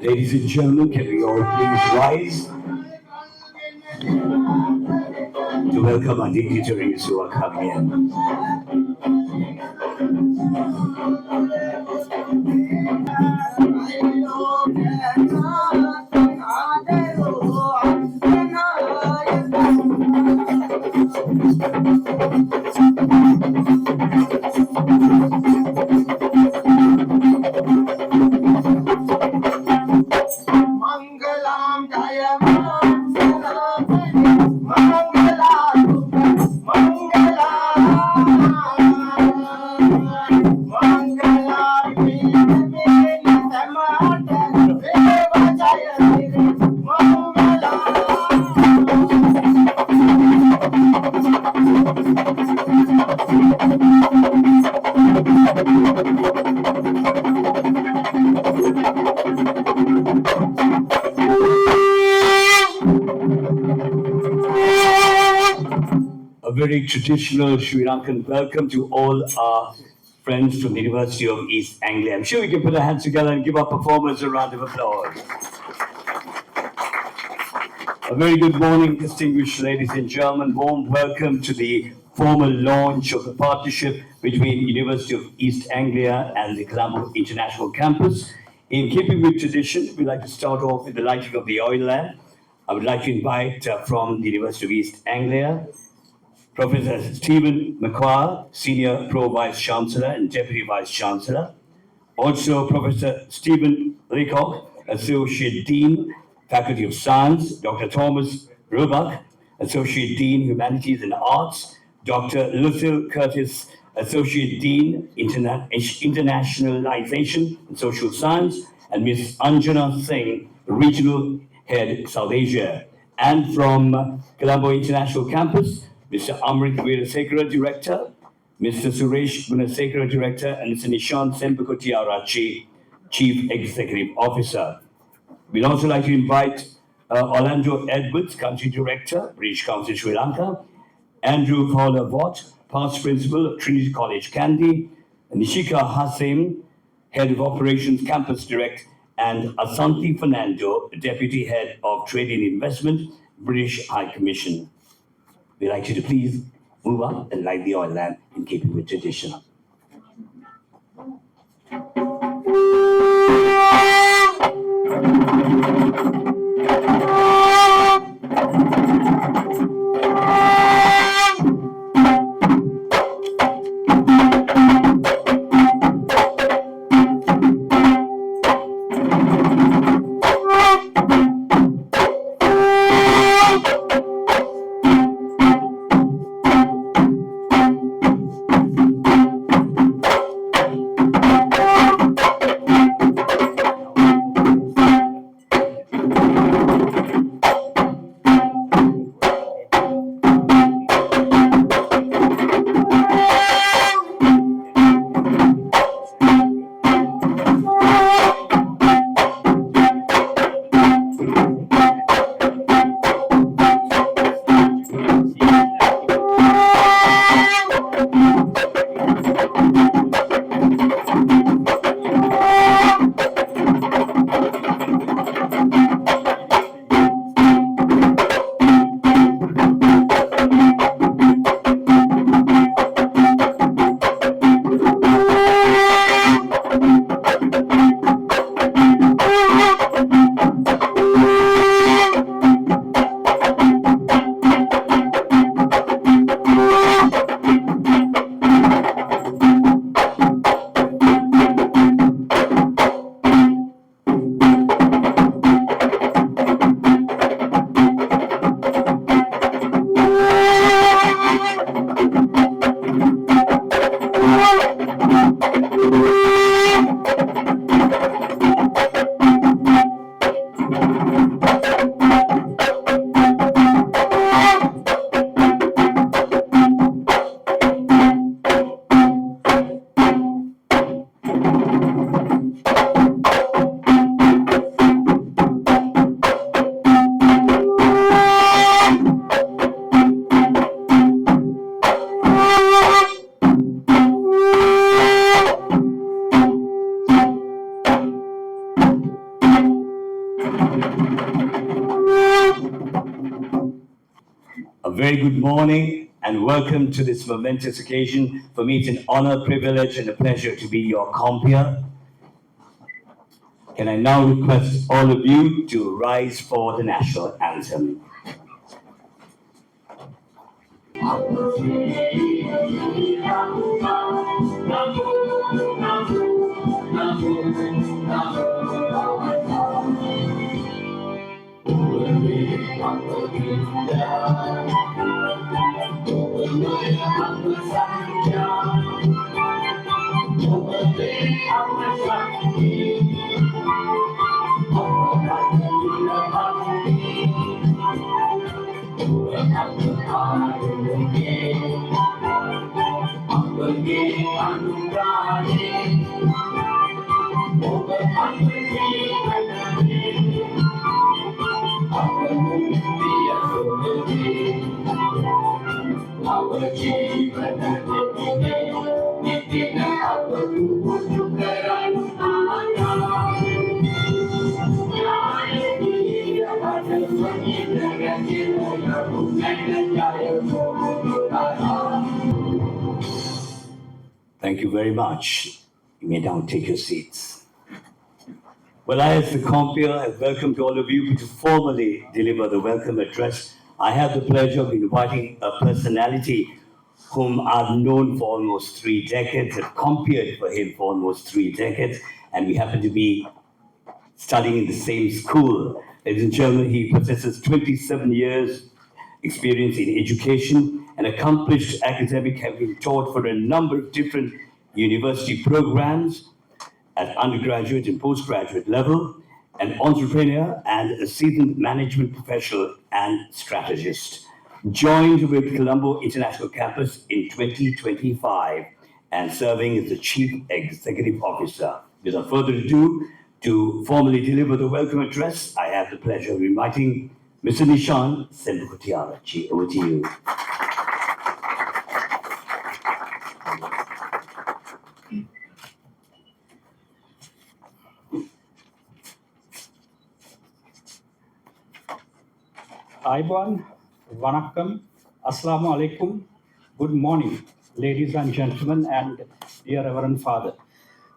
Ladies and gentlemen, can we all please rise to welcome our dignitaries who are coming in. A very traditional Sri Lankan welcome to all our friends from the University of East Anglia. I'm sure we can put our hands together and give our performers a round of applause. A very good morning, distinguished ladies and gentlemen. Warm welcome to the formal launch of the partnership between University of East Anglia and the Colombo International Campus. In keeping with tradition, we'd like to start off with the lighting of the oil lamp. I would like to invite from the University of East Anglia, Professor Stephen McQuarrie, Senior Pro Vice Chancellor and Deputy Vice Chancellor. Also, Professor Stephen Leacock, Associate Dean, Faculty of Science, Dr. Thomas Roebuck, Associate Dean, Humanities and Arts, Dr. Lucille Curtis, Associate Dean, Internationalization and Social Science, and Ms. Anjana Singh, Regional Head, South Asia. And from Colombo International Campus, Mr. Amrit Veerasekara, Director, Mr. Suresh Gunasekara, Director, and Mr. Nishant Sempakoti, Chief Executive Officer. We'd also like to invite Orlando Edwards, Country Director, British Council, Sri Lanka, Andrew Fowler-Watt, Past Principal of Trinity College, Kandy, Nishika Hasim, Head of Operations, Campus Direct, and Asanti Fernando, Deputy Head of Trade and Investment, British High Commission. We'd like you to please move up and light the oil lamp in keeping with tradition. A very good morning and welcome to this momentous occasion. For me, it's an honor, privilege, and a pleasure to be your compeer. Can I now request all of you to rise for the national anthem? Thank you very much. You may now take your seats. Well, I, as the compeer, have welcomed all of you to formally deliver the welcome address. I have the pleasure of inviting a personality whom I've known for almost 3 decades, have compeered for him for almost 3 decades, and we happen to be studying in the same school. Ladies and gentlemen, he possesses 27 years experience in education, an accomplished academic, having taught for a number of different university programs at undergraduate and postgraduate level, an entrepreneur and a seasoned management professional and strategist. Joined with Colombo International Campus in 2025 and serving as the Chief Executive Officer. Without further ado, to formally deliver the welcome address, I have the pleasure of inviting Mr. Nishan Sembukutiara. Over to you. Aiban, Vanakkam, Assalamu alaikum, good morning, ladies and gentlemen, and dear Reverend Father.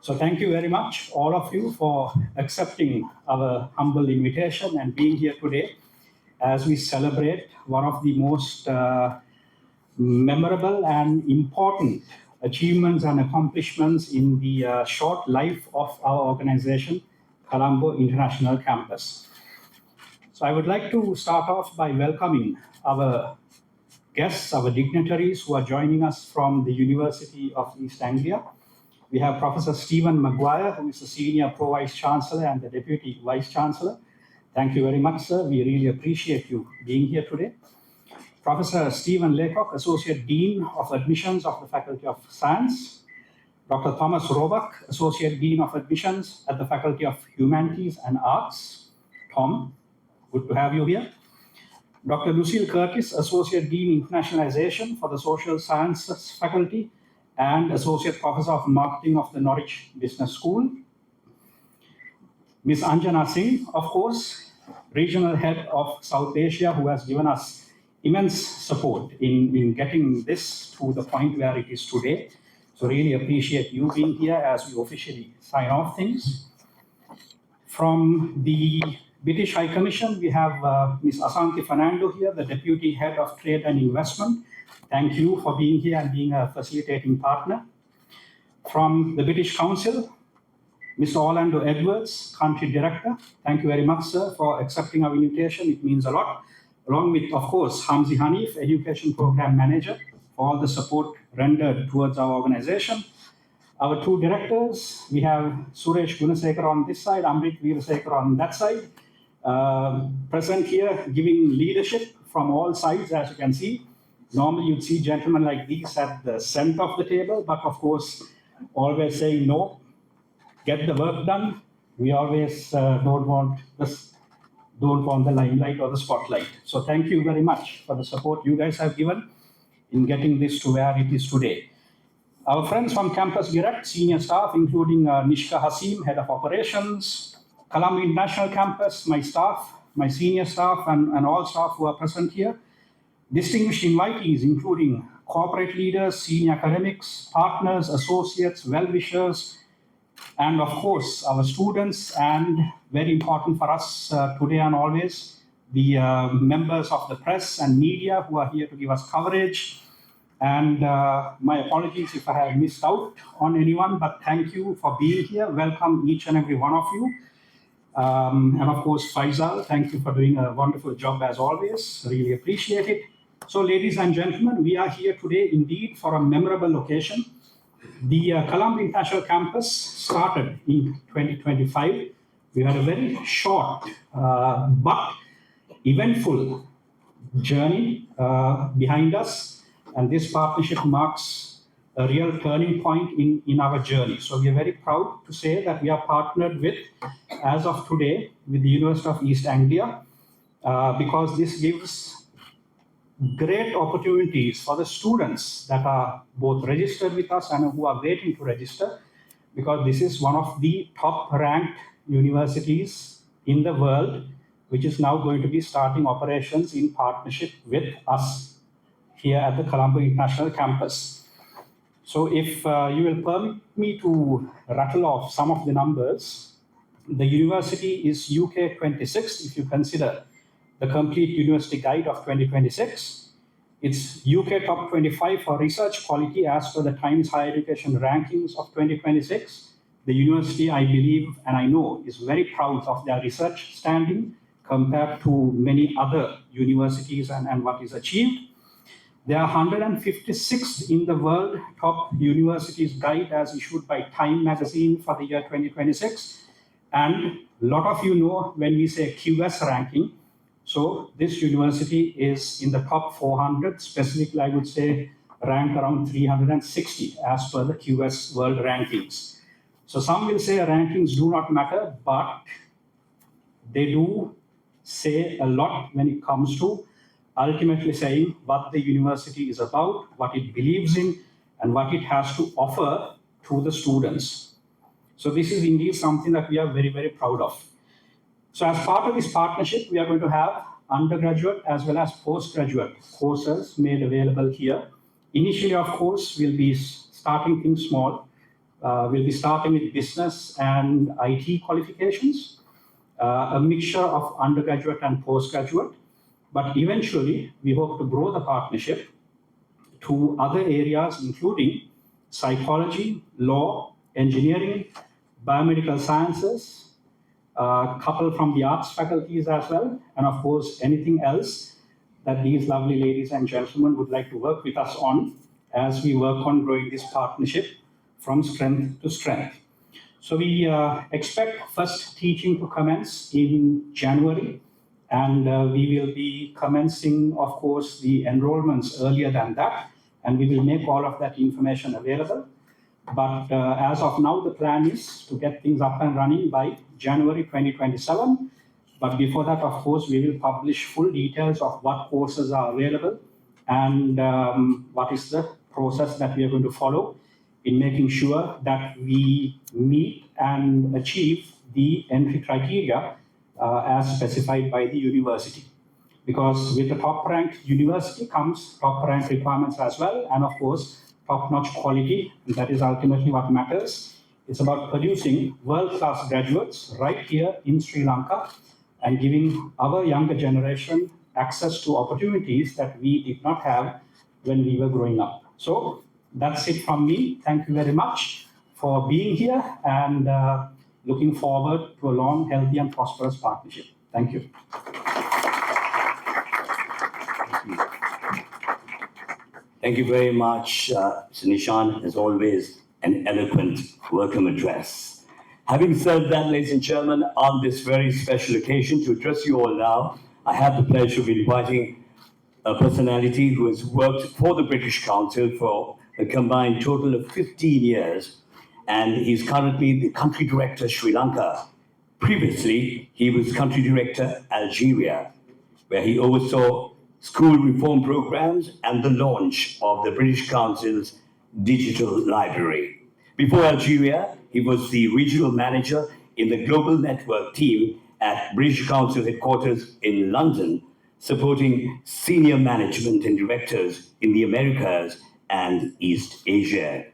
So thank you very much, all of you, for accepting our humble invitation and being here today as we celebrate one of the most memorable and important achievements and accomplishments in the short life of our organization, Colombo International Campus. So I would like to start off by welcoming our guests, our dignitaries who are joining us from the University of East Anglia. We have Professor Stephen Maguire, who is the Senior Pro-Vice Chancellor and the Deputy Vice Chancellor. Thank you very much, sir. We really appreciate you being here today. Professor Stephen Laycock, Associate Dean of Admissions of the Faculty of Science. Dr. Thomas Roebuck, Associate Dean of Admissions at the Faculty of Humanities and Arts. Tom, good to have you here. Dr. Lucille Curtis, Associate Dean Internationalization for the Social Sciences Faculty and Associate Professor of Marketing of the Norwich Business School. Ms. Anjana Singh, of course, Regional Head of South Asia, who has given us immense support in getting this to the point where it is today. So really appreciate you being here as we officially sign off things. From the British High Commission, we have Ms. Asanti Fernando here, the Deputy Head of Trade and Investment. Thank you for being here and being a facilitating partner. From the British Council, Mr. Orlando Edwards, Country Director. Thank you very much, sir, for accepting our invitation. It means a lot. Along with, of course, Hamzi Hanif, Education Program Manager, for all the support rendered towards our organization. Our 2 directors, we have Suresh Gunasekar on this side, Amrit Veerasekar on that side. Present here, giving leadership from all sides, as you can see. Normally, you'd see gentlemen like these at the center of the table, but of course, always saying no, get the work done. We always don't want the limelight or the spotlight. So thank you very much for the support you guys have given in getting this to where it is today. Our friends from Campus Direct, senior staff, including Nishka Hasim, Head of Operations, Colombo International Campus, my staff, my senior staff, and all staff who are present here, distinguished invitees, including corporate leaders, senior academics, partners, associates, well-wishers, and of course, our students, and very important for us today and always, the members of the press and media who are here to give us coverage. And my apologies if I have missed out on anyone, but thank you for being here. Welcome each and every one of you. And of course, Faisal, thank you for doing a wonderful job as always. Really appreciate it. So, ladies and gentlemen, we are here today indeed for a memorable occasion. The Colombo International Campus started in 2025. We had a very short but eventful journey behind us, and this partnership marks a real turning point in our journey. So we are very proud to say that we are partnered with, as of today, with the University of East Anglia, because this gives great opportunities for the students that are both registered with us and who are waiting to register, because this is one of the top ranked universities in the world, which is now going to be starting operations in partnership with us here at the Colombo International Campus. So if you will permit me to rattle off some of the numbers, the university is UK 26th if you consider the complete university guide of 2026. It's UK top 25 for research quality as per the Times Higher Education rankings of 2026. The university, I believe and I know, is very proud of their research standing compared to many other universities and what is achieved. They are 156th in the world top universities guide as issued by Time magazine for the year 2026. And a lot of you know when we say QS ranking, so this university is in the top 400, specifically I would say ranked around 360 as per the QS world rankings. So some will say rankings do not matter, but they do say a lot when it comes to ultimately saying what the university is about, what it believes in, and what it has to offer to the students. So this is indeed something that we are very, very proud of. So as part of this partnership, we are going to have undergraduate as well as postgraduate courses made available here. Initially, of course, we'll be starting things small. We'll be starting with business and IT qualifications, a mixture of undergraduate and postgraduate. But eventually, we hope to grow the partnership to other areas, including psychology, law, engineering, biomedical sciences, a couple from the arts faculties as well, and of course, anything else that these lovely ladies and gentlemen would like to work with us on as we work on growing this partnership from strength to strength. So we expect first teaching to commence in January, and we will be commencing, of course, the enrollments earlier than that, and we will make all of that information available. But as of now, the plan is to get things up and running by January 2027. But before that, of course, we will publish full details of what courses are available and what is the process that we are going to follow in making sure that we meet and achieve the entry criteria as specified by the university. Because with the top-ranked university comes top-ranked requirements as well, and of course, top-notch quality. That is ultimately what matters. It's about producing world-class graduates right here in Sri Lanka and giving our younger generation access to opportunities that we did not have when we were growing up. So that's it from me. Thank you very much for being here and looking forward to a long, healthy, and prosperous partnership. Thank you. Thank you very much, Mr. Nishan, as always, an eloquent welcome address. Having said that, ladies and gentlemen, on this very special occasion to address you all now, I have the pleasure of inviting a personality who has worked for the British Council for a combined total of 15 years, and he's currently the country director, Sri Lanka. Previously, he was country director, Algeria, where he oversaw school reform programs and the launch of the British Council's digital library. Before Algeria, he was the regional manager in the Global Network team at British Council headquarters in London, supporting senior management and directors in the Americas and East Asia.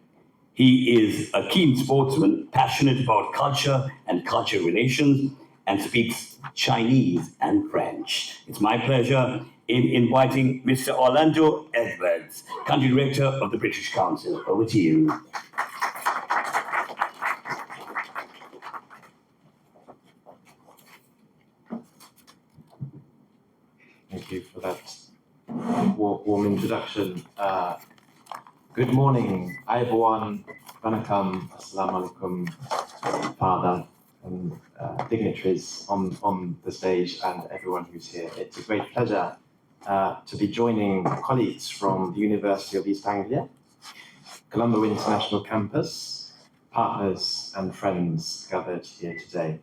He is a keen sportsman, passionate about culture and culture relations, and speaks Chinese and French. It's my pleasure in inviting Mr. Orlando Edwards, Country Director of the British Council. Over to you. Thank you for that warm introduction. Good morning, everyone. Vanakkam, assalamu alaikum, Father, and dignitaries on the stage and everyone who's here. It's a great pleasure to be joining colleagues from the University of East Anglia, Colombo International Campus, partners and friends gathered here today.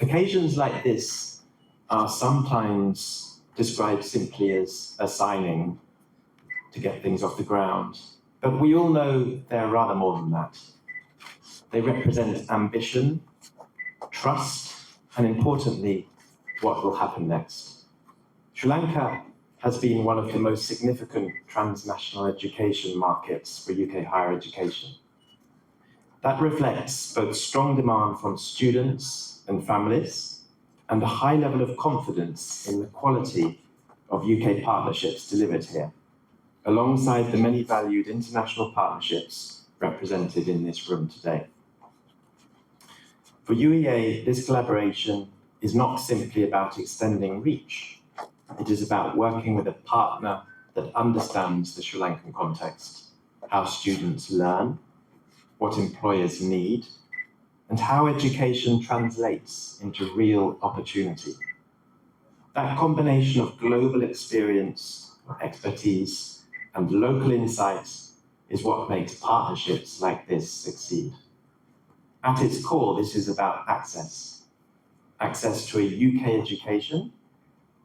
Occasions like this are sometimes described simply as a signing to get things off the ground, but we all know they're rather more than that. They represent ambition, trust, and importantly, what will happen next. Sri Lanka has been one of the most significant transnational education markets for UK higher education. That reflects both strong demand from students and families and a high level of confidence in the quality of UK partnerships delivered here, alongside the many valued international partnerships represented in this room today. For UEA, this collaboration is not simply about extending reach. It is about working with a partner that understands the Sri Lankan context, how students learn, what employers need, and how education translates into real opportunity. That combination of global experience, expertise, and local insights is what makes partnerships like this succeed. At its core, this is about access. Access to a UK education,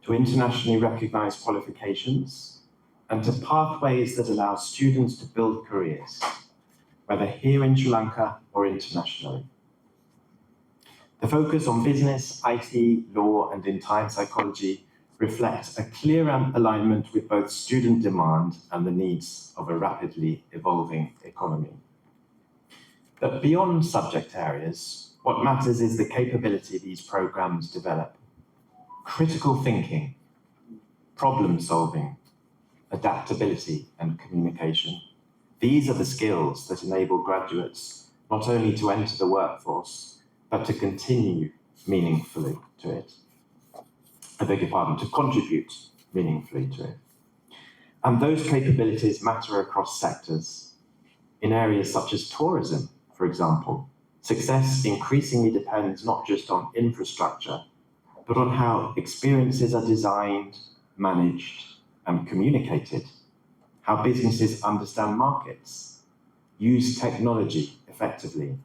to internationally recognized qualifications, and to pathways that allow students to build careers, whether here in Sri Lanka or internationally. The focus on business, IT, law, and in-time psychology reflects a clear alignment with both student demand and the needs of a rapidly evolving economy. But beyond subject areas, what matters is the capability these programs develop. Critical thinking, problem solving, adaptability, and communication. These are the skills that enable graduates not only to enter the workforce, but to continue meaningfully to it. To contribute meaningfully to it. And those capabilities matter across sectors. In areas such as tourism, for example, success increasingly depends not just on infrastructure, but on how experiences are designed, managed, and communicated, how businesses understand markets, use technology effectively,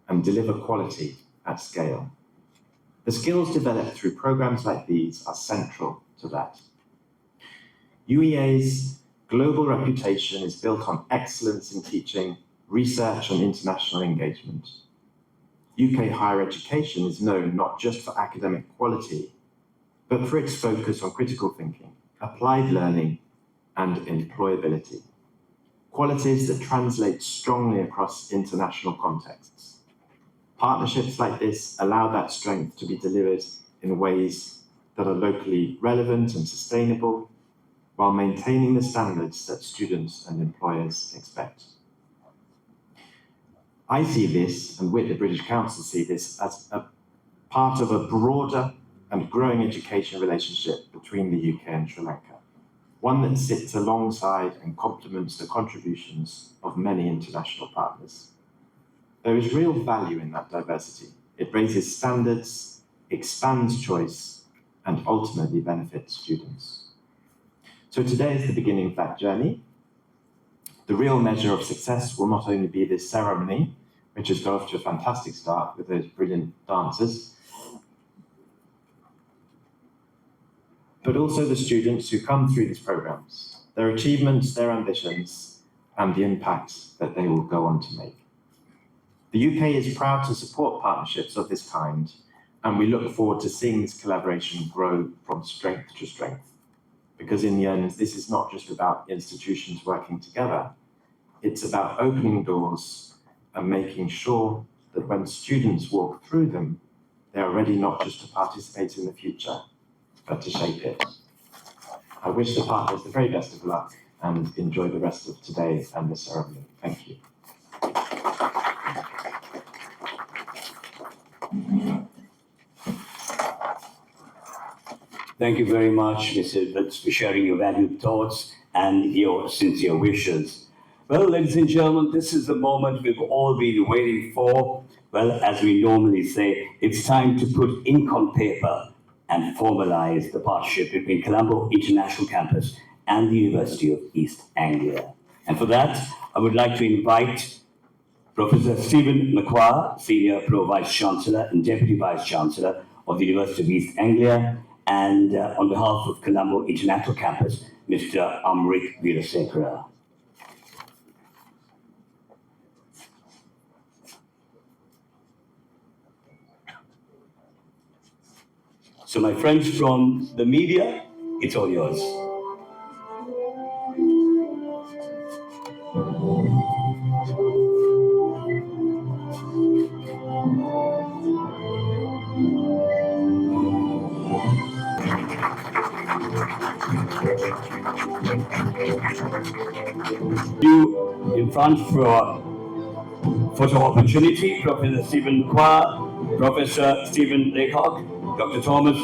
and deliver quality at scale. The skills developed through programs like these are central to that. UEA's global reputation is built on excellence in teaching, research, and international engagement. UK higher education is known not just for academic quality, but for its focus on critical thinking, applied learning, and employability. Qualities that translate strongly across international contexts. Partnerships like this allow that strength to be delivered in ways that are locally relevant and sustainable, while maintaining the standards that students and employers expect. I see this, and with the British Council see this, as a part of a broader and growing education relationship between the UK and Sri Lanka, one that sits alongside and complements the contributions of many international partners. There is real value in that diversity. It raises standards, expands choice, and ultimately benefits students. So today is the beginning of that journey. The real measure of success will not only be this ceremony, which has got off to a fantastic start with those brilliant dancers, but also the students who come through these programs, their achievements, their ambitions, and the impact that they will go on to make. The UK is proud to support partnerships of this kind, and we look forward to seeing this collaboration grow from strength to strength. Because in the end, this is not just about institutions working together, it's about opening doors and making sure that when students walk through them, they are ready not just to participate in the future, but to shape it. I wish the partners the very best of luck and enjoy the rest of today and the ceremony. Thank you. Thank you very much, Mr. Witz, for sharing your valued thoughts and your sincere wishes. Well, ladies and gentlemen, this is the moment we've all been waiting for. Well, as we normally say, it's time to put ink on paper and formalize the partnership between Colombo International Campus and the University of East Anglia. And for that, I would like to invite Professor Stephen McQuarrie, Senior Pro Vice Chancellor and Deputy Vice Chancellor of the University of East Anglia, and on behalf of Colombo International Campus, Mr. Amrit Veerasekara. So my friends from the media, it's all yours. You in front for photo opportunity, Professor Stephen McQuarrie, Professor Stephen Laycock, Dr. Thomas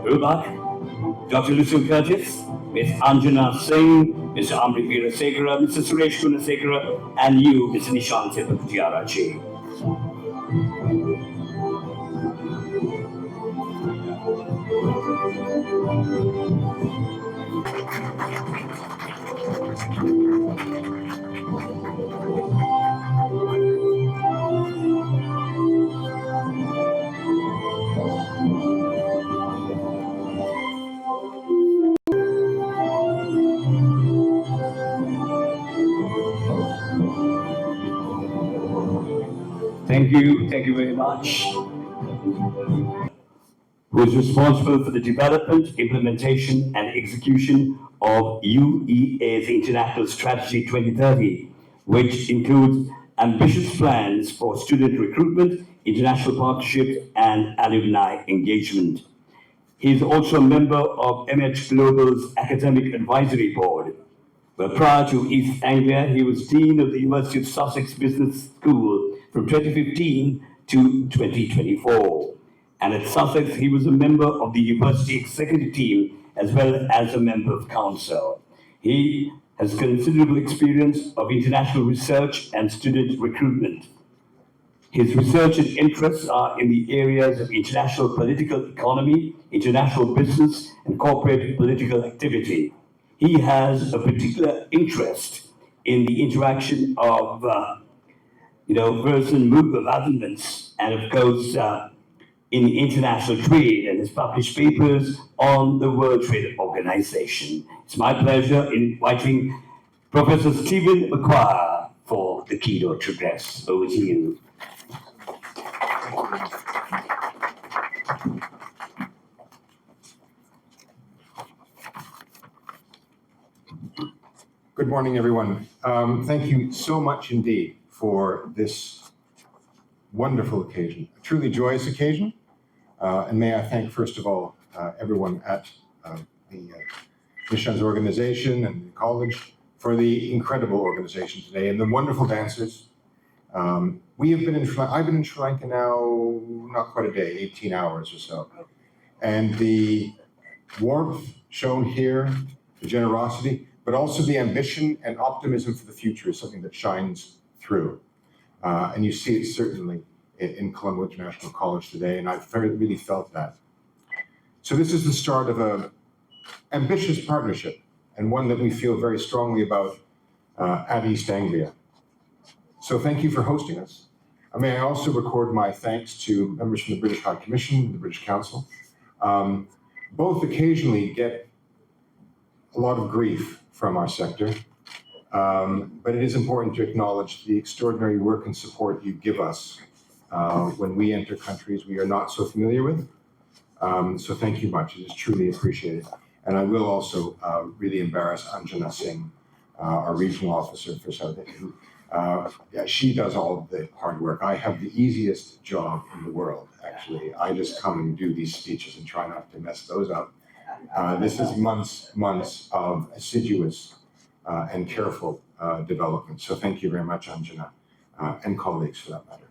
Rubach, Dr. Lucille Curtis, Ms. Anjana Singh, Mr. Amrit Veerasekara, Mr. Suresh Gunasekara, and you, Mr. Nishant Sepapatiarachi. Thank you very much. Who is responsible for the development, implementation, and execution of UEA's International Strategy 2030, which includes ambitious plans for student recruitment, international partnerships, and alumni engagement. He is also a member of MH Global's Academic Advisory Board, where prior to East Anglia, he was Dean of the University of Sussex Business School from 2015 to 2024. And at Sussex, he was a member of the university executive team as well as a member of council. He has considerable experience of international research and student recruitment. His research and interests are in the areas of international political economy, international business, and corporate political activity. He has a particular interest in the interaction of, person movements, and of course, in international trade, and has published papers on the World Trade Organization. It's my pleasure inviting Professor Stephen McQuarrie for the keynote address. Over to you. Good morning, everyone. Thank you so much indeed for this wonderful occasion, a truly joyous occasion. And may I thank, first of all, everyone at the Nishant's organization and the college for the incredible organization today and the wonderful dancers. I've been in Sri Lanka now, not quite a day, 18 hours or so. And the warmth shown here, the generosity, but also the ambition and optimism for the future is something that shines through. And you see it certainly in Colombo International College today, and I've really felt that. So this is the start of an ambitious partnership, and one that we feel very strongly about at East Anglia. So thank you for hosting us. May I also record my thanks to members from the British High Commission, the British Council. Both occasionally get a lot of grief from our sector But it is important to acknowledge the extraordinary work and support you give us when we enter countries we are not so familiar with. So thank you much. It is truly appreciated. And I will also really embarrass Anjana Singh, our regional officer for South Asia. Yeah, she does all of the hard work. I have the easiest job in the world, actually. I just come and do these speeches and try not to mess those up. This is months of assiduous and careful development. So thank you very much, Anjana, and colleagues for that matter.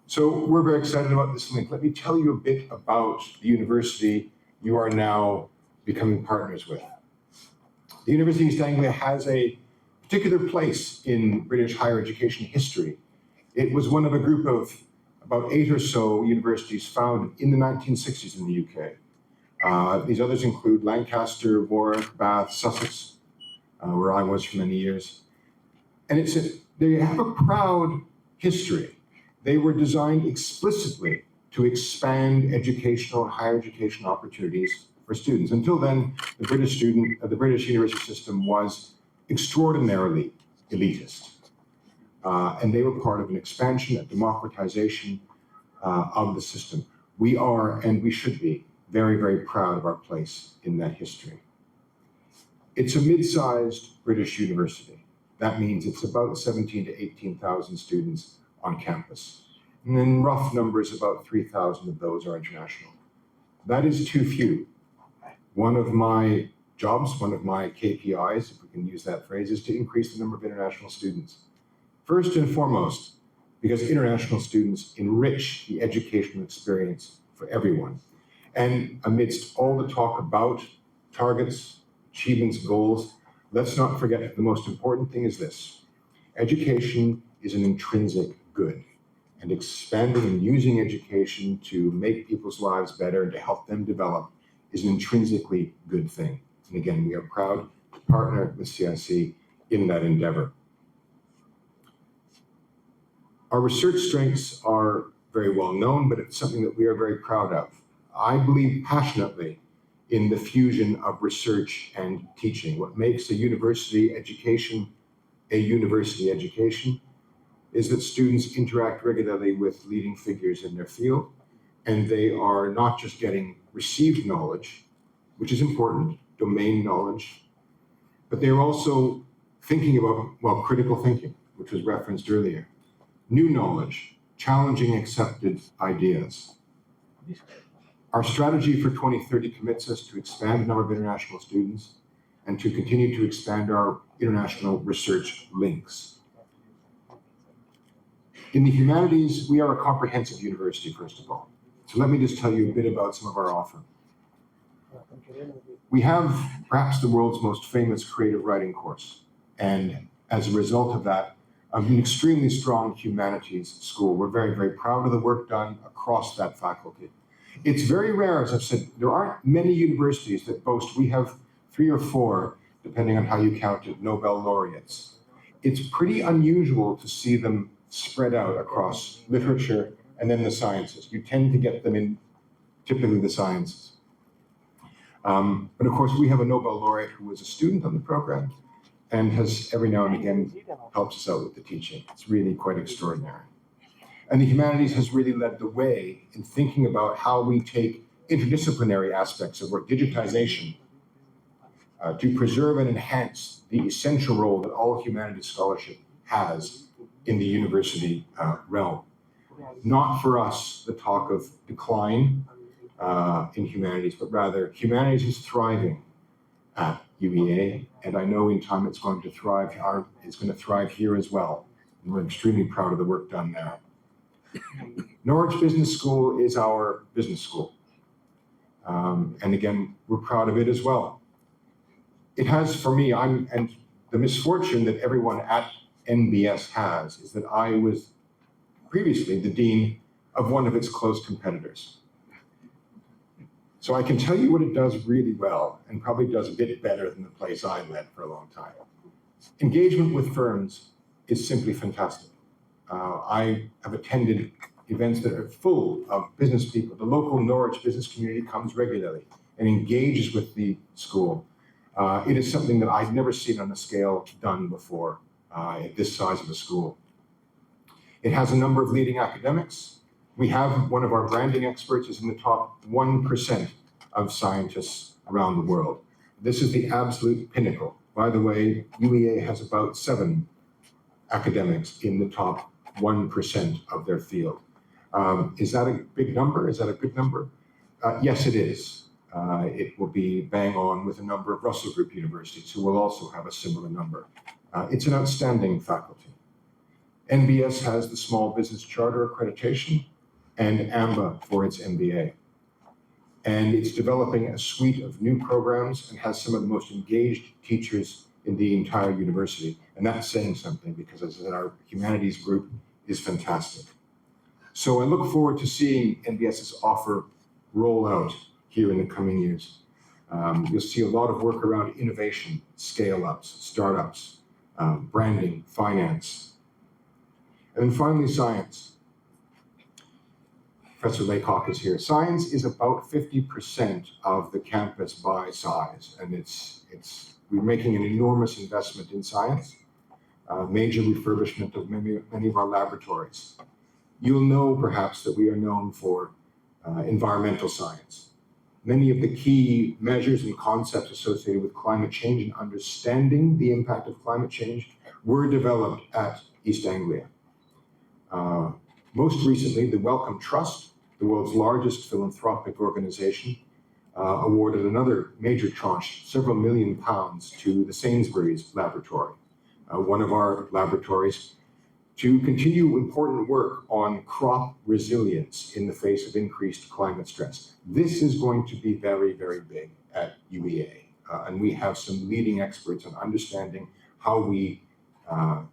So we're very excited about this link. Let me tell you a bit about the university you are now becoming partners with. The University of East Anglia has a particular place in British higher education history. It was one of a group of about 8 or so universities founded in the 1960s in the UK. These others include Lancaster, Warwick, Bath, Sussex, where I was for many years. And they have a proud history. They were designed explicitly to expand educational and higher education opportunities for students. Until then, the British university system was extraordinarily elitist. And they were part of an expansion, a democratization of the system. We are, and we should be, very, very proud of our place in that history. It's a mid-sized British university. That means it's about 17,000 to 18,000 students on campus. And in rough numbers, about 3,000 of those are international. That is too few. One of my jobs, one of my KPIs, if we can use that phrase, is to increase the number of international students. First and foremost, because international students enrich the educational experience for everyone. And amidst all the talk about targets, achievements, goals, let's not forget that the most important thing is this. Education is an intrinsic good, and expanding and using education to make people's lives better and to help them develop is an intrinsically good thing. And again, we are proud to partner with CIC in that endeavor. Our research strengths are very well known, but it's something that we are very proud of. I believe passionately in the fusion of research and teaching. What makes a university education is that students interact regularly with leading figures in their field, and they are not just getting received knowledge, which is important, domain knowledge, but they're also thinking about, well, critical thinking, which was referenced earlier, new knowledge, challenging accepted ideas. Our strategy for 2030 commits us to expand the number of international students and to continue to expand our international research links. In the humanities, we are a comprehensive university, first of all. So let me just tell you a bit about some of our offering. We have perhaps the world's most famous creative writing course. And as a result of that, an extremely strong humanities school. We're very, very proud of the work done across that faculty. It's very rare, as I've said, there aren't many universities that boast. We have 3 or 4, depending on how you count it, Nobel laureates. It's pretty unusual to see them spread out across literature and then the sciences. You tend to get them in typically the sciences. But of course, we have a Nobel laureate who was a student on the program and has every now and again helps us out with the teaching. It's really quite extraordinary. And the humanities has really led the way in thinking about how we take interdisciplinary aspects of work, digitization, to preserve and enhance the essential role that all humanities scholarship has in the university realm. Not for us the talk of decline in humanities, but rather humanities is thriving at UEA, and I know in time it's going to thrive. It's going to thrive here as well. And we're extremely proud of the work done there. Norwich Business School is our business school. And again, we're proud of it as well. It has, for me, and the misfortune that everyone at NBS has is that I was previously the dean of one of its close competitors. So I can tell you what it does really well, and probably does a bit better than the place I led for a long time. Engagement with firms is simply fantastic. I have attended events that are full of business people. The local Norwich business community comes regularly and engages with the school. It is something that I'd never seen on a scale done before at this size of a school. It has a number of leading academics. We have one of our branding experts is in the top 1% of scientists around the world. This is the absolute pinnacle. By the way, UEA has about 7 academics in the top 1% of their field. Is that a big number? Is that a good number? Yes, it is. It will be bang on with a number of Russell Group universities who will also have a similar number. It's an outstanding faculty. NBS has the Small Business Charter accreditation and AMBA for its MBA. And it's developing a suite of new programs and has some of the most engaged teachers in the entire university. And that's saying something because, as I said, our humanities group is fantastic. So I look forward to seeing NBS's offer roll out here in the coming years. You'll see a lot of work around innovation, scale-ups, startups, branding, finance. And then finally, science. Professor Laycock is here. Science is about 50% of the campus by size, and we're making an enormous investment in science, major refurbishment of many of our laboratories. You'll know perhaps that we are known for environmental science. Many of the key measures and concepts associated with climate change and understanding the impact of climate change were developed at East Anglia. Most recently, the Wellcome Trust, the world's largest philanthropic organization, awarded another major tranche, several million pounds, to the Sainsbury's laboratory, one of our laboratories, to continue important work on crop resilience in the face of increased climate stress. This is going to be very, very big at UEA, and we have some leading experts on understanding how we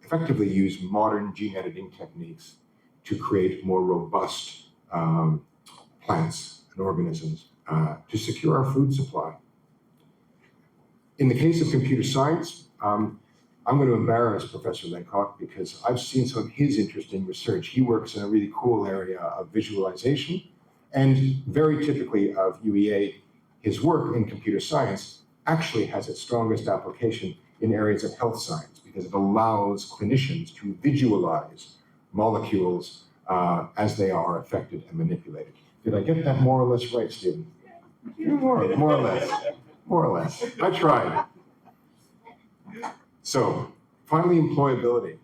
effectively use modern gene editing techniques to create more robust plants and organisms to secure our food supply. In the case of computer science, I'm going to embarrass Professor Laycock because I've seen some of his interesting research. He works in a really cool area of visualization, and very typically of UEA, his work in computer science actually has its strongest application in areas of health science because it allows clinicians to visualize molecules as they are affected and manipulated. Did I get that more or less right, Stephen? More or less. More or less. I tried. So, finally, employability.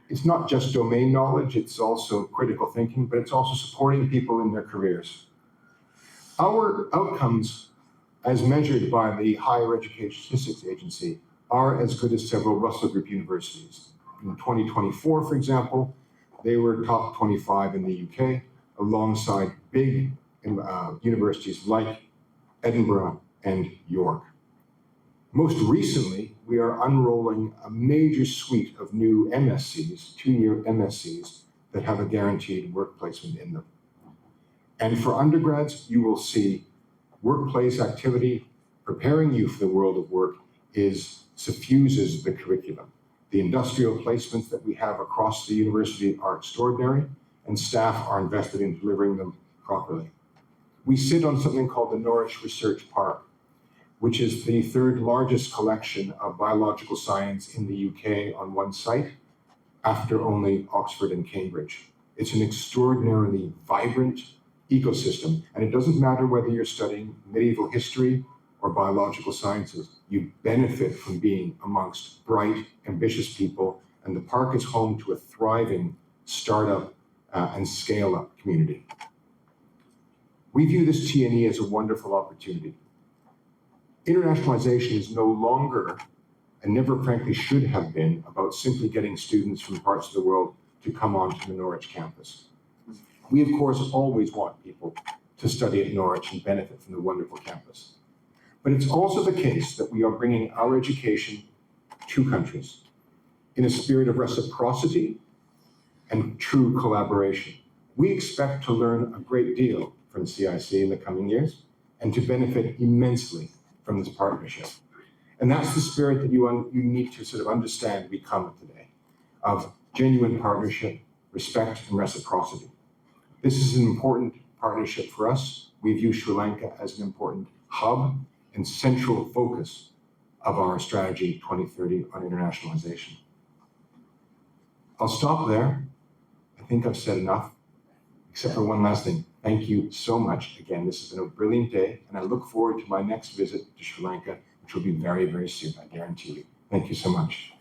It's not just domain knowledge, it's also critical thinking, but it's also supporting people in their careers. Our outcomes, as measured by the Higher Education Statistics Agency, are as good as several Russell Group universities. In 2024, for example, they were top 25 in the UK, alongside big universities like Edinburgh and York. Most recently, we are unrolling a major suite of new MSCs, 2-year MSCs, that have a guaranteed work placement in them. And for undergrads, you will see workplace activity preparing you for the world of work suffuses the curriculum. The industrial placements that we have across the university are extraordinary, and staff are invested in delivering them properly. We sit on something called the Norwich Research Park, which is the 3rd largest collection of biological science in the UK on one site, after only Oxford and Cambridge. It's an extraordinarily vibrant ecosystem, and it doesn't matter whether you're studying medieval history or biological sciences, you benefit from being amongst bright, ambitious people, and the park is home to a thriving startup and scale-up community. We view this TNE as a wonderful opportunity. Internationalization is no longer, and never frankly should have been, about simply getting students from parts of the world to come onto the Norwich campus. We, of course, always want people to study at Norwich and benefit from the wonderful campus. But it's also the case that we are bringing our education to countries in a spirit of reciprocity and true collaboration. We expect to learn a great deal from CIC in the coming years and to benefit immensely from this partnership. And that's the spirit that you need to sort of understand we come today, of genuine partnership, respect, and reciprocity. This is an important partnership for us. We view Sri Lanka as an important hub and central focus of our strategy 2030 on internationalization. I'll stop there. I think I've said enough, except for one last thing. Thank you so much. Again, this has been a brilliant day, and I look forward to my next visit to Sri Lanka, which will be very, very soon, I guarantee you. Thank you so much.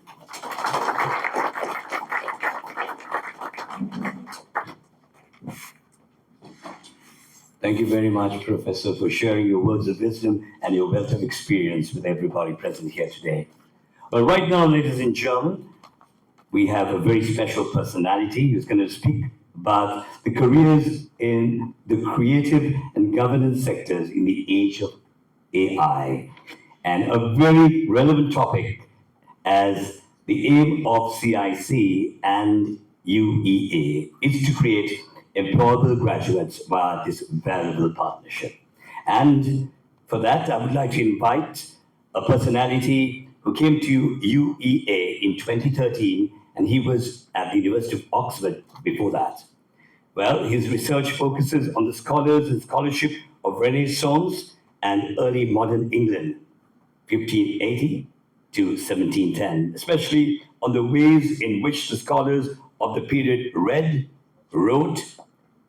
Thank you very much, Professor, for sharing your words of wisdom and your wealth of experience with everybody present here today. Well, right now, ladies and gentlemen, we have a very special personality who's going to speak about the careers in the creative and governance sectors in the age of AI, and a very relevant topic as the aim of CIC and UEA is to create employable graduates via this valuable partnership. And for that, I would like to invite a personality who came to UEA in 2013, and he was at the University of Oxford before that. Well, his research focuses on the scholars and scholarship of Renaissance and early modern England, 1580 to 1710, especially on the ways in which the scholars of the period read, wrote,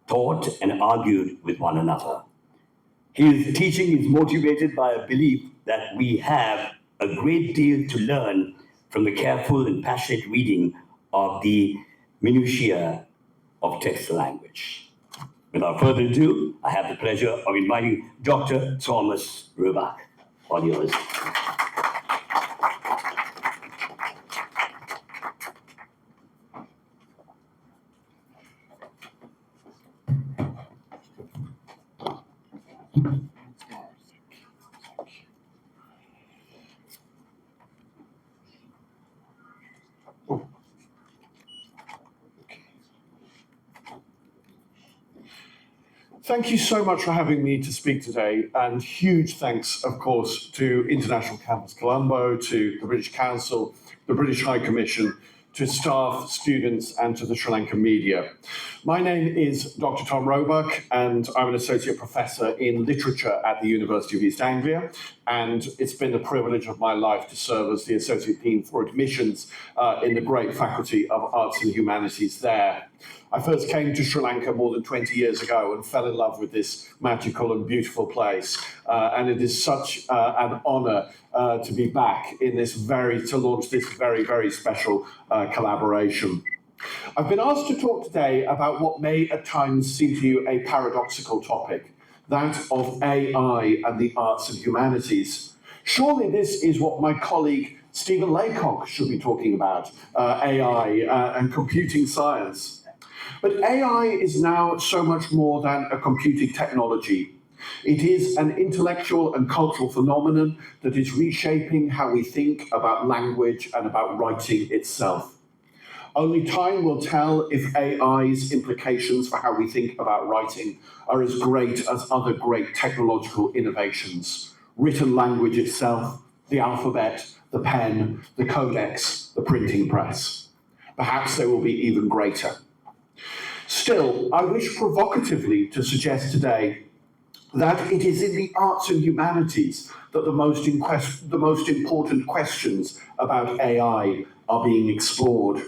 thought, and argued with one another. His teaching is motivated by a belief that we have a great deal to learn from the careful and passionate reading of the minutiae of text language. Without further ado, I have the pleasure of inviting Dr. Thomas Rubach. All yours. Thank you so much for having me to speak today, and huge thanks, of course, to International Campus Colombo, to the British Council, the British High Commission, to staff, students, and to the Sri Lankan media. My name is Dr. Tom Roebuck, and I'm an associate professor in literature at the University of East Anglia, and it's been the privilege of my life to serve as the Associate Dean for Admissions in the great Faculty of Arts and Humanities there. I first came to Sri Lanka more than 20 years ago and fell in love with this magical and beautiful place. And it is such an honor to be back in this to launch this very, very special collaboration. I've been asked to talk today about what may at times seem to you a paradoxical topic, that of AI and the arts and humanities. Surely this is what my colleague Stephen Laycock should be talking about, AI and computing science. But AI is now so much more than a computing technology. It is an intellectual and cultural phenomenon that is reshaping how we think about language and about writing itself. Only time will tell if AI's implications for how we think about writing are as great as other great technological innovations. Written language itself, the alphabet, the pen, the codex, the printing press. Perhaps they will be even greater. Still, I wish provocatively to suggest today that it is in the arts and humanities that the most important questions about AI are being explored.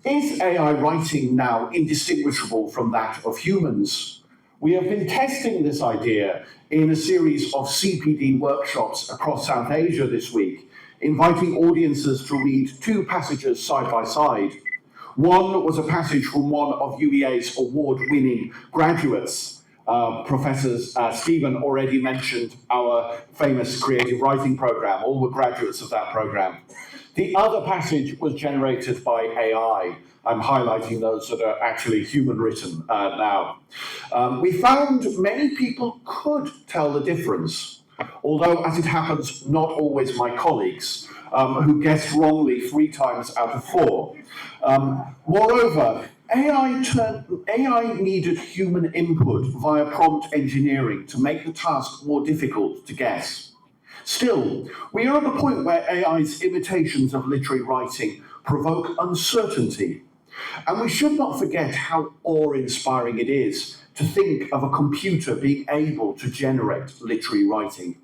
Is AI writing now indistinguishable from that of humans? We have been testing this idea in a series of CPD workshops across South Asia this week, inviting audiences to read two passages side by side. One was a passage from one of UEA's award-winning graduates. Professors Stephen already mentioned our famous creative writing program. All were graduates of that program. The other passage was generated by AI. I'm highlighting those that are actually human-written now. We found many people could tell the difference, although, as it happens, not always my colleagues, who guessed wrongly 3 times out of 4. Moreover, AI needed human input via prompt engineering to make the task more difficult to guess. Still, we are at the point where AI's imitations of literary writing provoke uncertainty. And we should not forget how awe-inspiring it is to think of a computer being able to generate literary writing.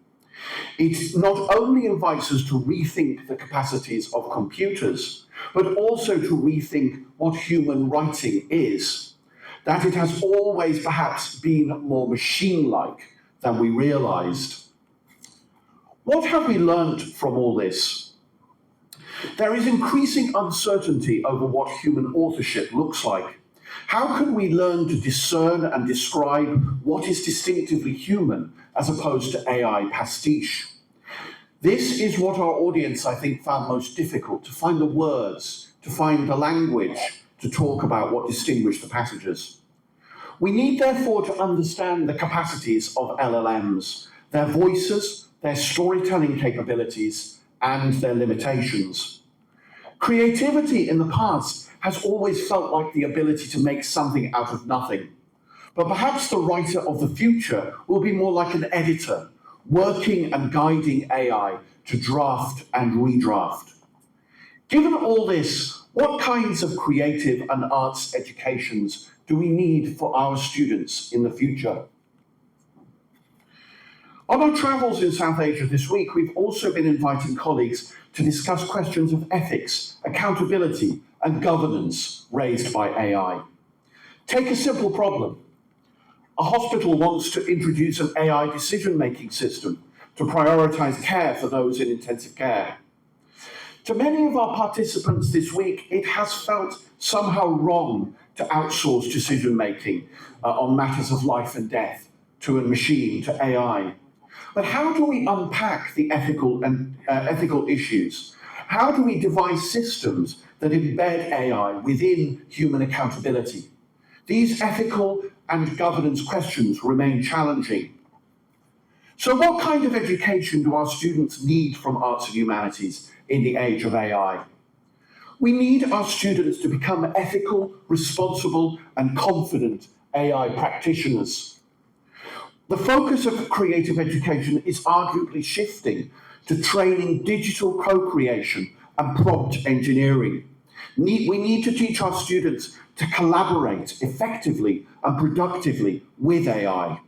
It not only invites us to rethink the capacities of computers, but also to rethink what human writing is, that it has always perhaps been more machine-like than we realized. What have we learned from all this? There is increasing uncertainty over what human authorship looks like. How can we learn to discern and describe what is distinctively human as opposed to AI pastiche? This is what our audience, I think, found most difficult, to find the words, to find the language, to talk about what distinguished the passages. We need, therefore, to understand the capacities of LLMs, their voices, their storytelling capabilities, and their limitations. Creativity in the past has always felt like the ability to make something out of nothing. But perhaps the writer of the future will be more like an editor, working and guiding AI to draft and redraft. Given all this, what kinds of creative and arts educations do we need for our students in the future? On our travels in South Asia this week, we've also been inviting colleagues to discuss questions of ethics, accountability, and governance raised by AI. Take a simple problem. A hospital wants to introduce an AI decision-making system to prioritize care for those in intensive care. To many of our participants this week, it has felt somehow wrong to outsource decision-making on matters of life and death to a machine, to AI. But how do we unpack the ethical issues? How do we devise systems that embed AI within human accountability? These ethical and governance questions remain challenging. So what kind of education do our students need from arts and humanities in the age of AI? We need our students to become ethical, responsible, and confident AI practitioners. The focus of creative education is arguably shifting to training digital co-creation and prompt engineering. We need to teach our students to collaborate effectively and productively with AI.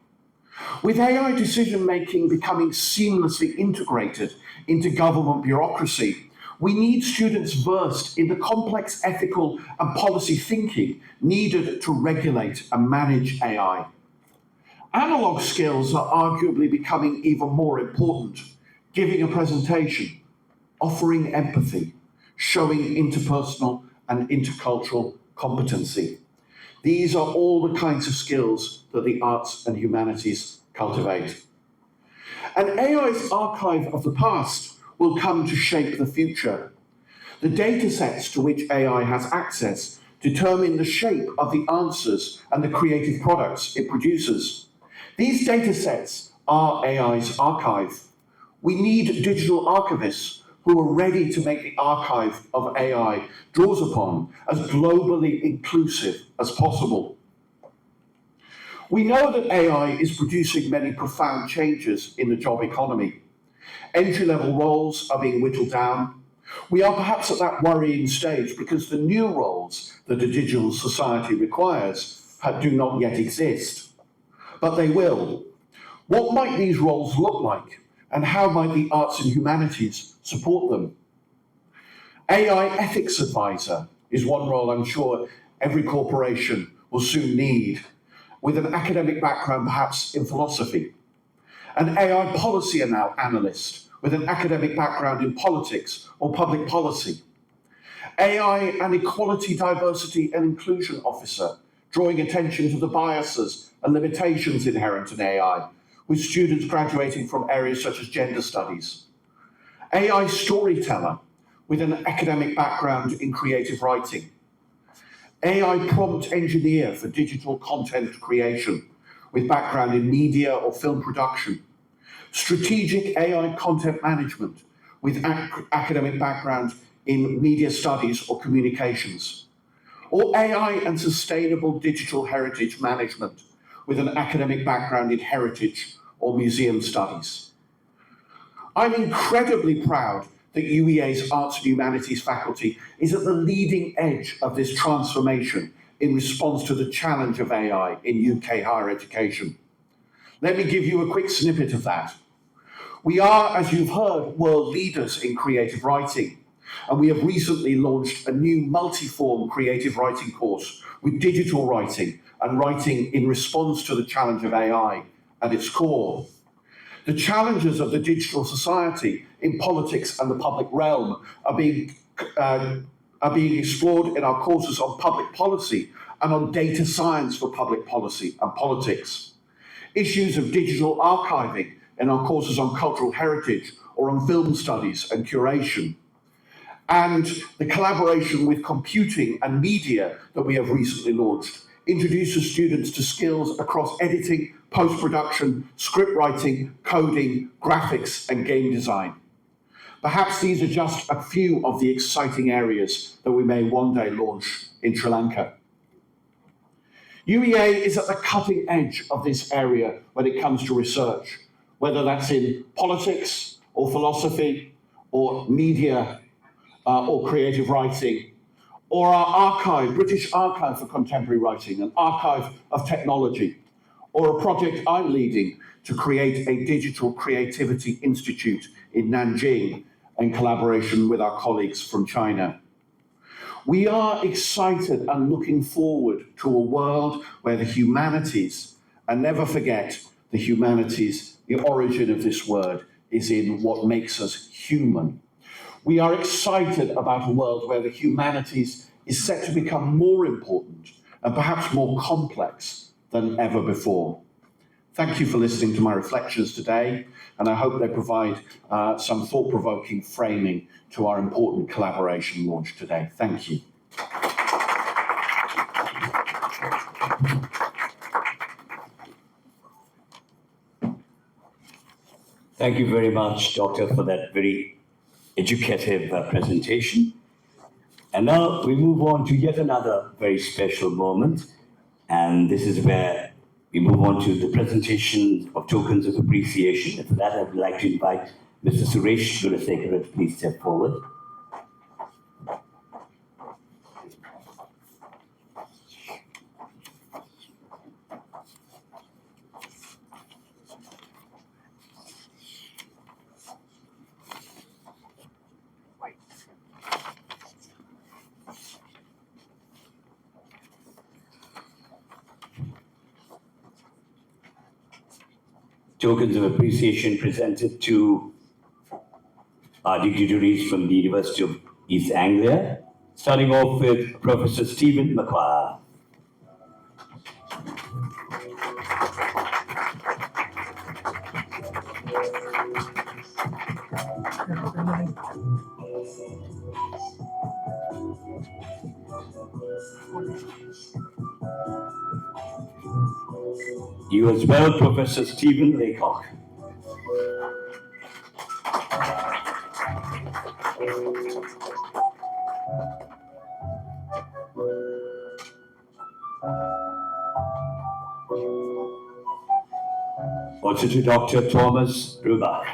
With AI decision-making becoming seamlessly integrated into government bureaucracy, we need students versed in the complex ethical and policy thinking needed to regulate and manage AI. Analog skills are arguably becoming even more important, giving a presentation, offering empathy, showing interpersonal and intercultural competency. These are all the kinds of skills that the arts and humanities cultivate. And AI's archive of the past will come to shape the future. The data sets to which AI has access determine the shape of the answers and the creative products it produces. These data sets are AI's archive. We need digital archivists who are ready to make the archive of AI draws upon as globally inclusive as possible. We know that AI is producing many profound changes in the job economy. Entry-level roles are being whittled down. We are perhaps at that worrying stage because the new roles that a digital society requires do not yet exist. But they will. What might these roles look like? And how might the arts and humanities support them? AI ethics advisor is one role I'm sure every corporation will soon need, with an academic background perhaps in philosophy. An AI policy analyst with an academic background in politics or public policy. AI and equality, diversity and inclusion officer, drawing attention to the biases and limitations inherent in AI, with students graduating from areas such as gender studies. AI storyteller with an academic background in creative writing. AI prompt engineer for digital content creation with background in media or film production. Strategic AI content management with academic background in media studies or communications. Or AI and sustainable digital heritage management with an academic background in heritage or museum studies. I'm incredibly proud that UEA's Arts and Humanities faculty is at the leading edge of this transformation in response to the challenge of AI in UK higher education. Let me give you a quick snippet of that. We are, as you've heard, world leaders in creative writing, and we have recently launched a new multi-form creative writing course with digital writing and writing in response to the challenge of AI at its core. The challenges of the digital society in politics and the public realm are being explored in our courses on public policy and on data science for public policy and politics. Issues of digital archiving in our courses on cultural heritage or on film studies and curation. And the collaboration with computing and media that we have recently launched introduces students to skills across editing, post-production, script writing, coding, graphics, and game design. Perhaps these are just a few of the exciting areas that we may one day launch in Sri Lanka. UEA is at the cutting edge of this area when it comes to research, whether that's in politics or philosophy or media or creative writing, or our archive, British Archive for Contemporary Writing, an archive of technology, or a project I'm leading to create a digital creativity institute in Nanjing in collaboration with our colleagues from China. We are excited and looking forward to a world where the humanities, and never forget the humanities, the origin of this word is in what makes us human. We are excited about a world where the humanities is set to become more important and perhaps more complex than ever before. Thank you for listening to my reflections today, and I hope they provide some thought-provoking framing to our important collaboration launch today. Thank you. Thank you very much, Doctor, for that very educative presentation. And now we move on to yet another very special moment. And this is where we move on to the presentation of tokens of appreciation. And for that, I would like to invite Mr. Suresh Gulasekara to please step forward. Tokens of appreciation presented to our dignitaries from the University of East Anglia, starting off with Professor Stephen McQuarrie. You as well, Professor Stephen Laycock. Also to Dr. Thomas Rubach.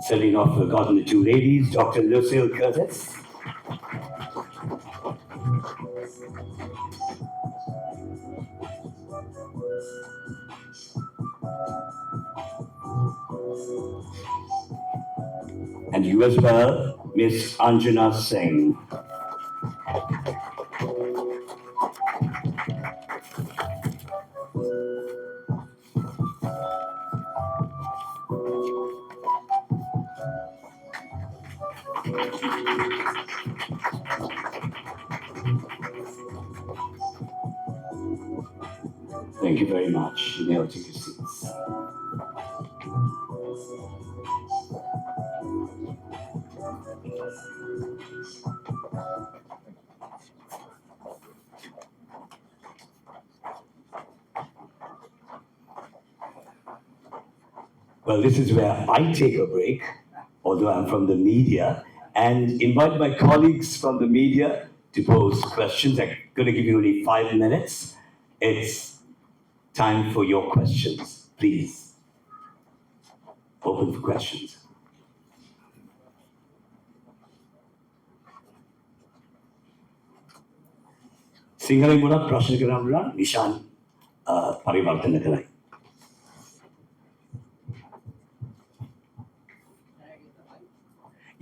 Setting off, forgotten the two ladies, Dr. Lucille Curtis. And you as well, Miss Anjana Singh. Thank you very much. You may all take your seats. Well, this is where I take a break, although I'm from the media, and invite my colleagues from the media to pose questions. I'm going to give you only 5 minutes. It's time for your questions. Please, open for questions. සිංහලෙන් ගොඩක් ප්‍රශ්න කරන්න පුළුවන් නිශාන් පරිවර්තන කරයි.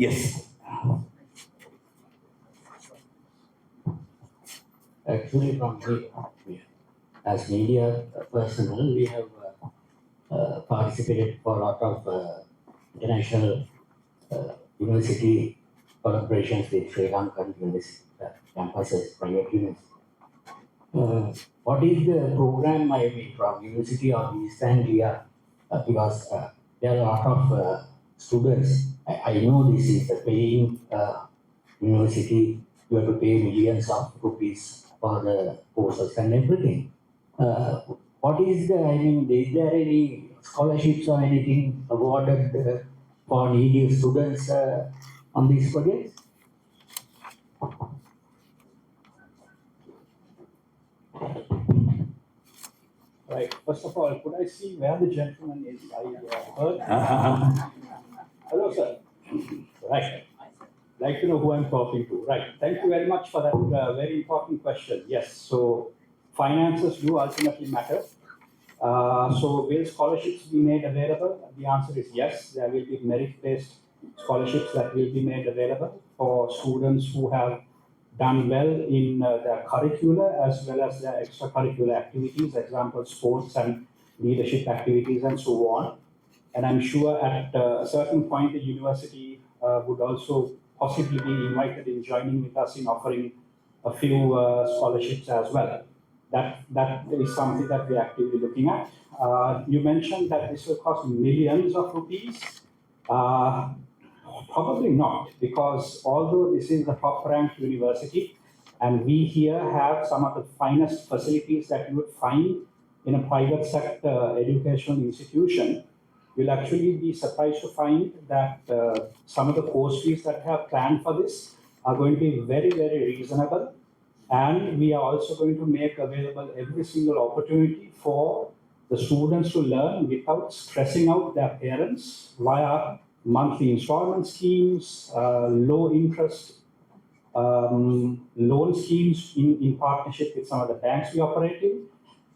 Yes. Actually, as media personnel, we have participated for a lot of international university collaborations with Sri Lankan campuses, private universities. What is the program from University of East Anglia? Because there are a lot of students. I know this is a paying university. You have to pay millions of rupees for the courses and everything. What is is there any scholarships or anything awarded for needy students on these projects? Right. First of all, could I see where the gentleman is? I heard. Hello, sir. Right. Like to know who I'm talking to. Right. Thank you very much for that very important question. Yes. So finances do ultimately matter. So will scholarships be made available? The answer is yes. There will be merit-based scholarships that will be made available for students who have done well in their curricular as well as their extracurricular activities, example, sports and leadership activities and so on. And I'm sure at a certain point, the university would also possibly be invited in joining with us in offering a few scholarships as well. That is something that we're actively looking at. You mentioned that this will cost millions of rupees. Probably not, because although this is a top-ranked university, and we here have some of the finest facilities that you would find in a private sector educational institution, you'll actually be surprised to find that some of the course fees that we have planned for this are going to be very, very reasonable. And we are also going to make available every single opportunity for the students to learn without stressing out their parents via monthly installment schemes, low interest loan schemes in partnership with some of the banks we operate in,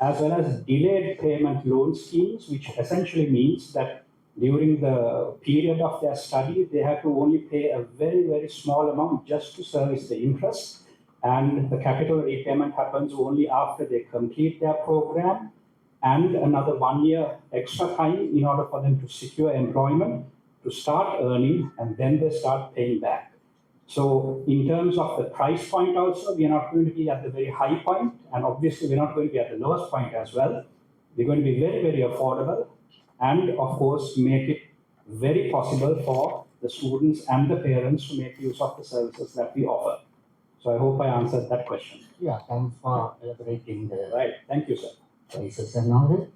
as well as delayed payment loan schemes, which essentially means that during the period of their study, they have to only pay a very, very small amount just to service the interest. And the capital repayment happens only after they complete their program and another 1 year extra time in order for them to secure employment, to start earning, and then they start paying back. So in terms of the price point also, we are not going to be at the very high point, and obviously we're not going to be at the lowest point as well. We're going to be very, very affordable, and of course make it very possible for the students and the parents to make use of the services that we offer. So I hope I answered that question. Yeah, thanks for elaborating the Right, thank you, sir. prices and all that.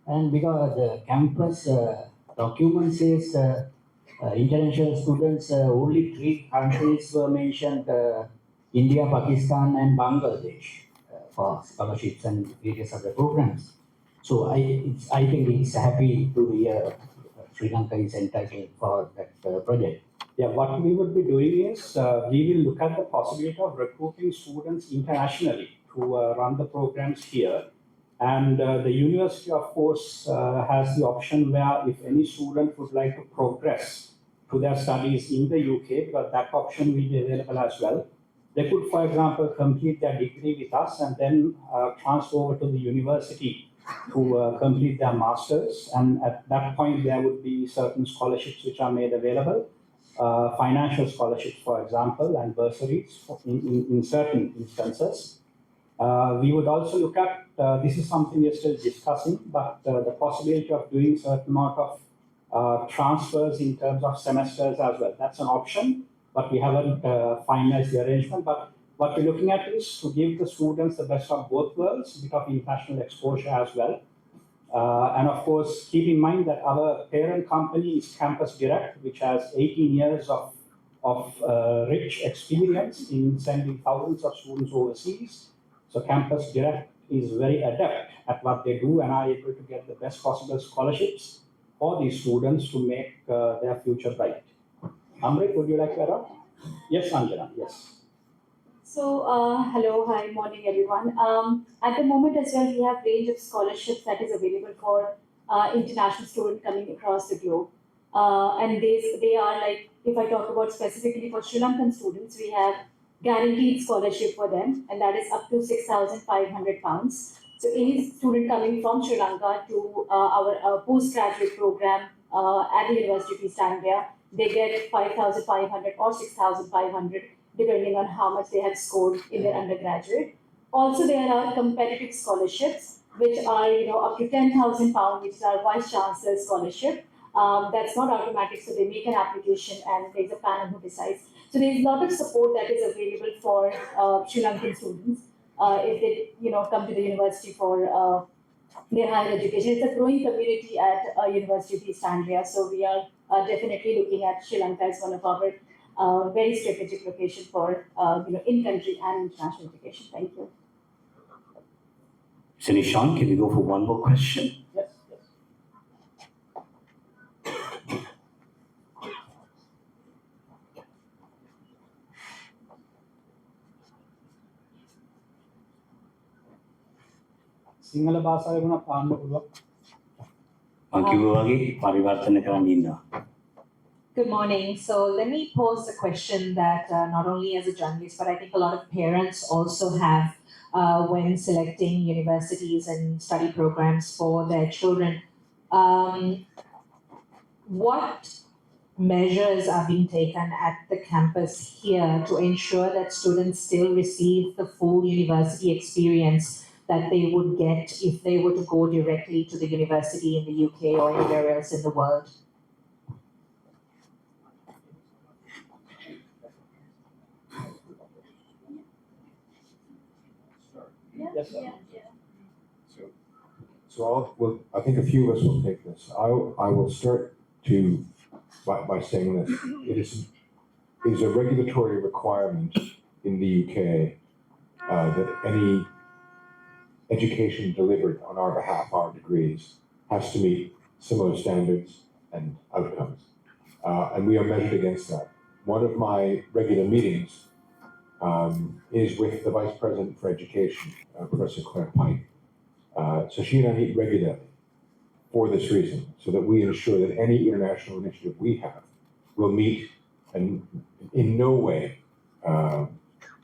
And because the campus document says international students, only 3 countries were mentioned, India, Pakistan and Bangladesh for scholarships and various other programs. So I think it's happy to hear Sri Lanka is entitled for that project. Yeah, what we would be doing is we will look at the possibility of recruiting students internationally to run the programs here. And the university, of course, has the option where if any student would like to progress to their studies in the UK, because that option will be available as well. They could, for example, complete their degree with us and then transfer over to the university to complete their masters. And at that point, there would be certain scholarships which are made available. Financial scholarships, for example, and bursaries in certain instances. We would also look at, this is something we're still discussing, but the possibility of doing certain amount of transfers in terms of semesters as well. That's an option, but we haven't finalized the arrangement. But what we're looking at is to give the students the best of both worlds, a bit of international exposure as well. And of course, keep in mind that our parent company is Campus Direct, which has 18 years of of rich experience in sending thousands of students overseas. So Campus Direct is very adept at what they do and are able to get the best possible scholarships for these students to make their future bright. Amrit, would you like to add on? Yes, Anjana, yes. So, hello, hi, morning everyone. At the moment as well, we have range of scholarships that is available for international students coming across the globe. And they are like, if I talk about specifically for Sri Lankan students, we have guaranteed scholarship for them, and that is up to £6,500. So any student coming from Sri Lanka to our postgraduate program at the University of East Anglia, they get 5,500 or 6,500 depending on how much they have scored in their undergraduate. Also, there are competitive scholarships, which are up to £10,000, which is our Vice Chancellor's scholarship. That's not automatic, so they make an application and there's a panel who decides. So there's a lot of support that is available for Sri Lankan students if they come to the university for their higher education. It's a growing community at University of East Anglia, so we are definitely looking at Sri Lanka as one of our very strategic location for in-country and international education. Thank you. So Nishan, can we go for one more question? Yes, yes. Sinhala භාෂාවේ වුණා පාන්න පුළුවන්. පරිවර්තන කරන්න ඉන්නවා. Good morning. So let me pose a question that not only as a journalist, but I think a lot of parents also have when selecting universities and study programs for their children. What measures are being taken at the campus here to ensure that students still receive the full university experience that they would get if they were to go directly to the university in the UK or anywhere else in the world? Yes, sir. I think a few of us will take this. I will start by saying this. It is a regulatory requirement in the UK that any education delivered on our behalf, our degrees, has to meet similar standards and outcomes. And we are measured against that. One of my regular meetings is with the Vice President for Education, Professor Claire Pike. So she and I meet regularly for this reason, so that we ensure that any international initiative we have will meet and in no way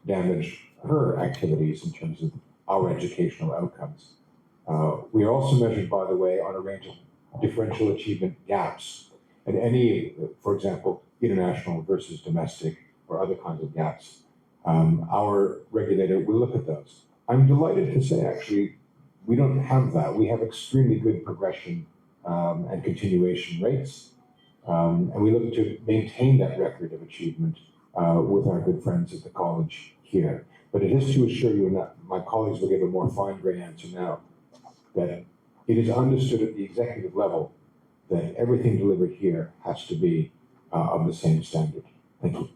damage her activities in terms of our educational outcomes. We are also measured, by the way, on a range of differential achievement gaps, and any, for example, international versus domestic or other kinds of gaps. Our regulator will look at those. I'm delighted to say, actually, we don't have that. We have extremely good progression and continuation rates. And we look to maintain that record of achievement with our good friends at the college here. But it is to assure you, and my colleagues will give a more fine-grained answer now, that it is understood at the executive level that everything delivered here has to be of the same standard. Thank you.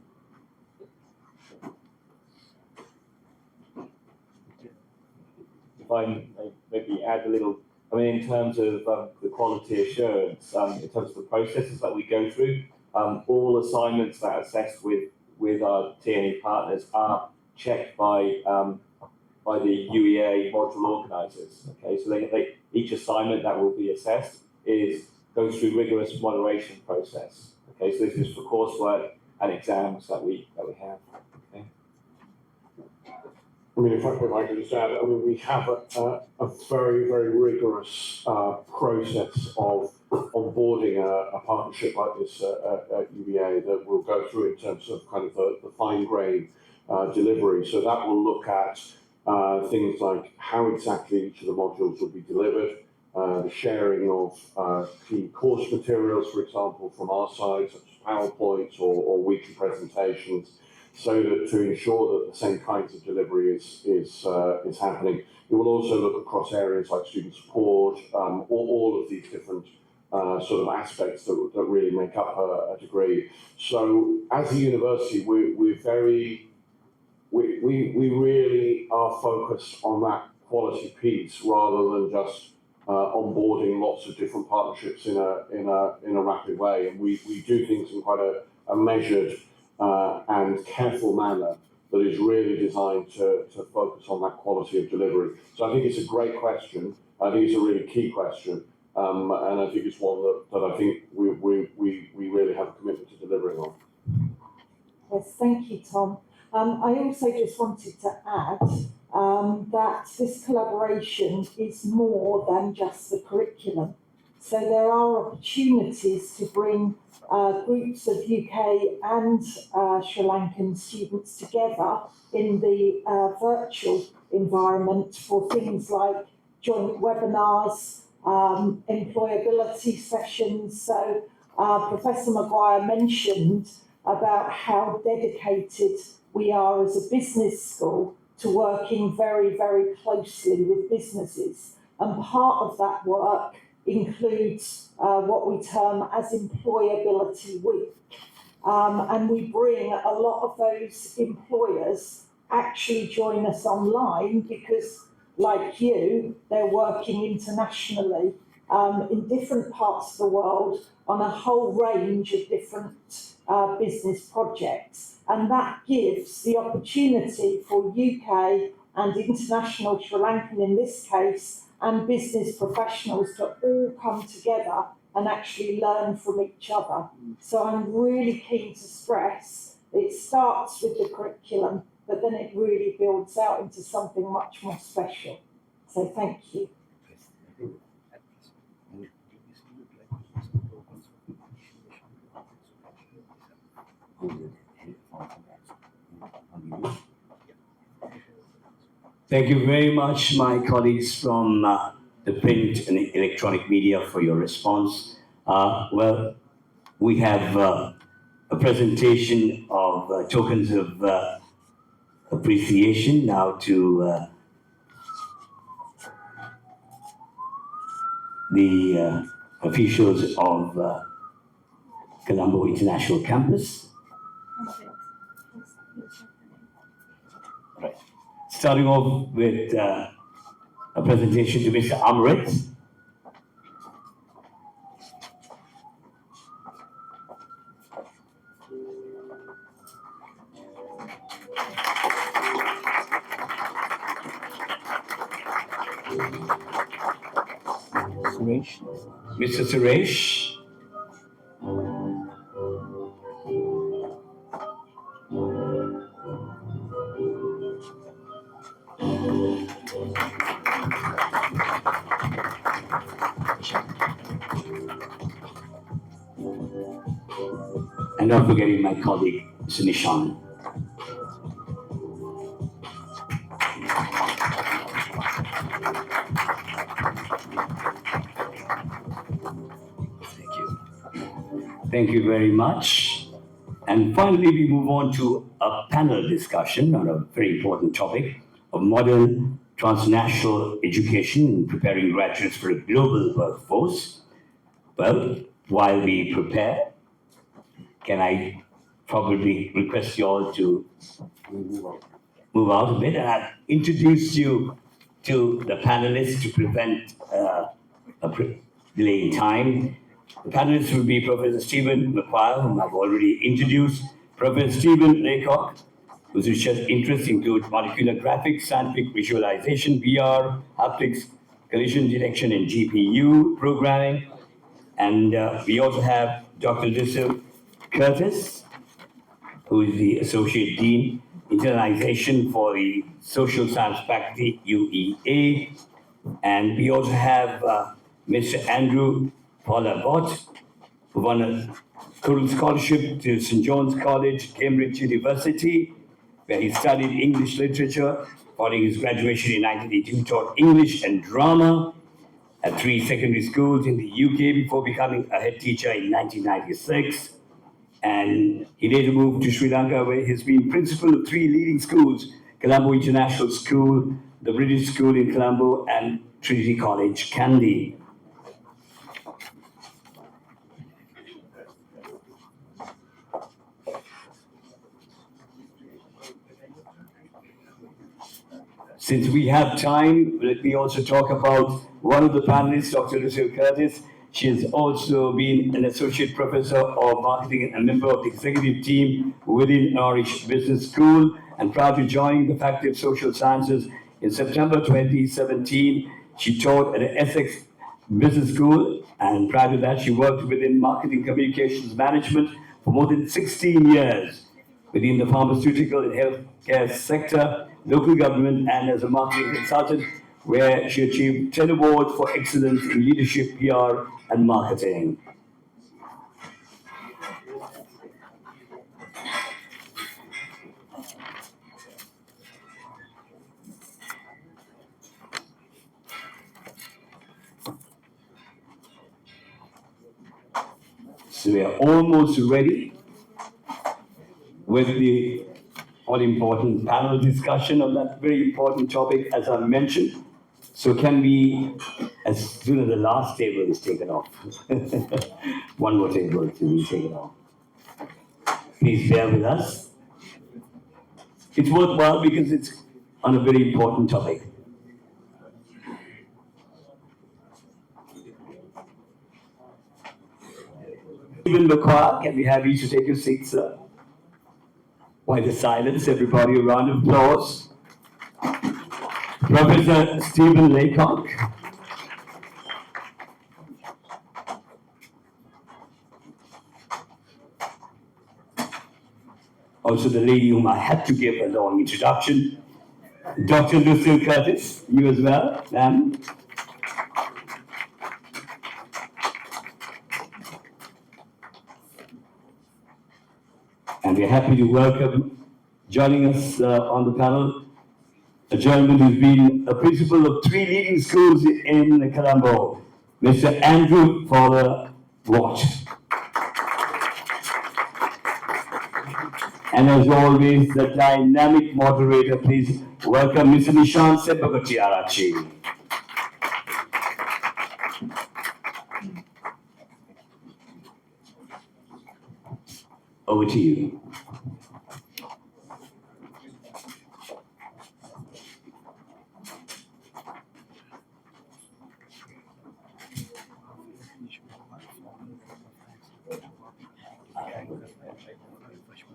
If I maybe add a little, in terms of the quality assurance, in terms of the processes that we go through, all assignments that are assessed with our TNE partners are checked by the UEA module organisers. Okay, so each assignment that will be assessed goes through rigorous moderation process. Okay, so this is for coursework and exams that we have. Okay. If I could just add, we have a very, very rigorous process of onboarding a partnership like this at UEA that we'll go through in terms of kind of the fine-grained delivery. So that will look at things like how exactly each of the modules will be delivered, the sharing of key course materials, for example, from our side, such as PowerPoints or weekly presentations, so that to ensure that the same kinds of delivery is happening. It will also look across areas like student support, all of these different sort of aspects that really make up a degree. So as a university, we really are focused on that quality piece rather than just onboarding lots of different partnerships in a rapid way. And we do things in quite a measured and careful manner that is really designed to focus on that quality of delivery. So I think it's a great question. I think it's a really key question. And I think it's one that I think we really have a commitment to delivering on. Yes, thank you, Tom. I also just wanted to add that this collaboration is more than just the curriculum. So there are opportunities to bring groups of UK and Sri Lankan students together in the virtual environment for things like joint webinars, employability sessions. So Professor Maguire mentioned about how dedicated we are as a business school to working very, very closely with businesses. And part of that work includes what we term as Employability Week. And we bring a lot of those employers actually join us online because, like you, they're working internationally in different parts of the world on a whole range of different business projects. And that gives the opportunity for UK and international Sri Lankan in this case and business professionals to all come together and actually learn from each other. So I'm really keen to stress it starts with the curriculum, but then it really builds out into something much more special. So thank you. Thank you very much, my colleagues from the print and electronic media, for your response. Well, we have a presentation of tokens of appreciation now to the officials of Colombo International Campus. Right. Starting off with a presentation to Mr. Amrit. Suresh. Mr. Suresh. And not forgetting my colleague, Mr. Nishan. Thank you. Thank you very much. And finally, we move on to a panel discussion on a very important topic of modern transnational education in preparing graduates for a global workforce. Well, while we prepare, can I probably request you all to move out a bit, and I'll introduce you to the panelists to prevent a delay in time. The panelists will be Professor Stephen McQuire, whom I've already introduced, Professor Stephen Laycock, whose research interests include molecular graphics, scientific visualization, VR, haptics, collision detection, and GPU programming. And we also have Dr. Lisa Curtis, who is the Associate Dean, Internalization for the Social Science Faculty, UEA. And we also have Mr. Andrew Paula-Bott, who won a total scholarship to St. John's College, Cambridge University, where he studied English literature. Following his graduation in 1982, he taught English and drama at 3 secondary schools in the UK before becoming a head teacher in 1996. And he later moved to Sri Lanka, where he's been principal of 3 leading schools: Colombo International School, the British School in Colombo, and Trinity College, Kandy. Since we have time, let me also talk about one of the panelists, Dr. Lucille Curtis. She has also been an associate professor of marketing and a member of the executive team within Norwich Business School. And prior to joining the Faculty of Social Sciences in September 2017, she taught at the Essex Business School. And prior to that, she worked within marketing communications management for more than 16 years within the pharmaceutical and healthcare sector, local government, and as a marketing consultant, where she achieved 10 awards for excellence in leadership, PR, and marketing. So we are almost ready with the all-important panel discussion on that very important topic, as I mentioned. So can we, as soon as the last table is taken off, one more table to be taken off. Please bear with us. It's worthwhile because it's on a very important topic. Stephen McQuarrie, can we have you to take your seats, sir? Why the silence? Everybody, a round of applause. Professor Stephen Laycock. Also the lady whom I had to give a long introduction, Dr. Lucille Curtis, you as well, ma'am. And we're happy to welcome, joining us on the panel, a gentleman who's been a principal of 3 leading schools in Colombo, Mr. Andrew Fowler Watt. And as always, the dynamic moderator, please welcome Mr. Nishan Sebagatiarachi. Over to you.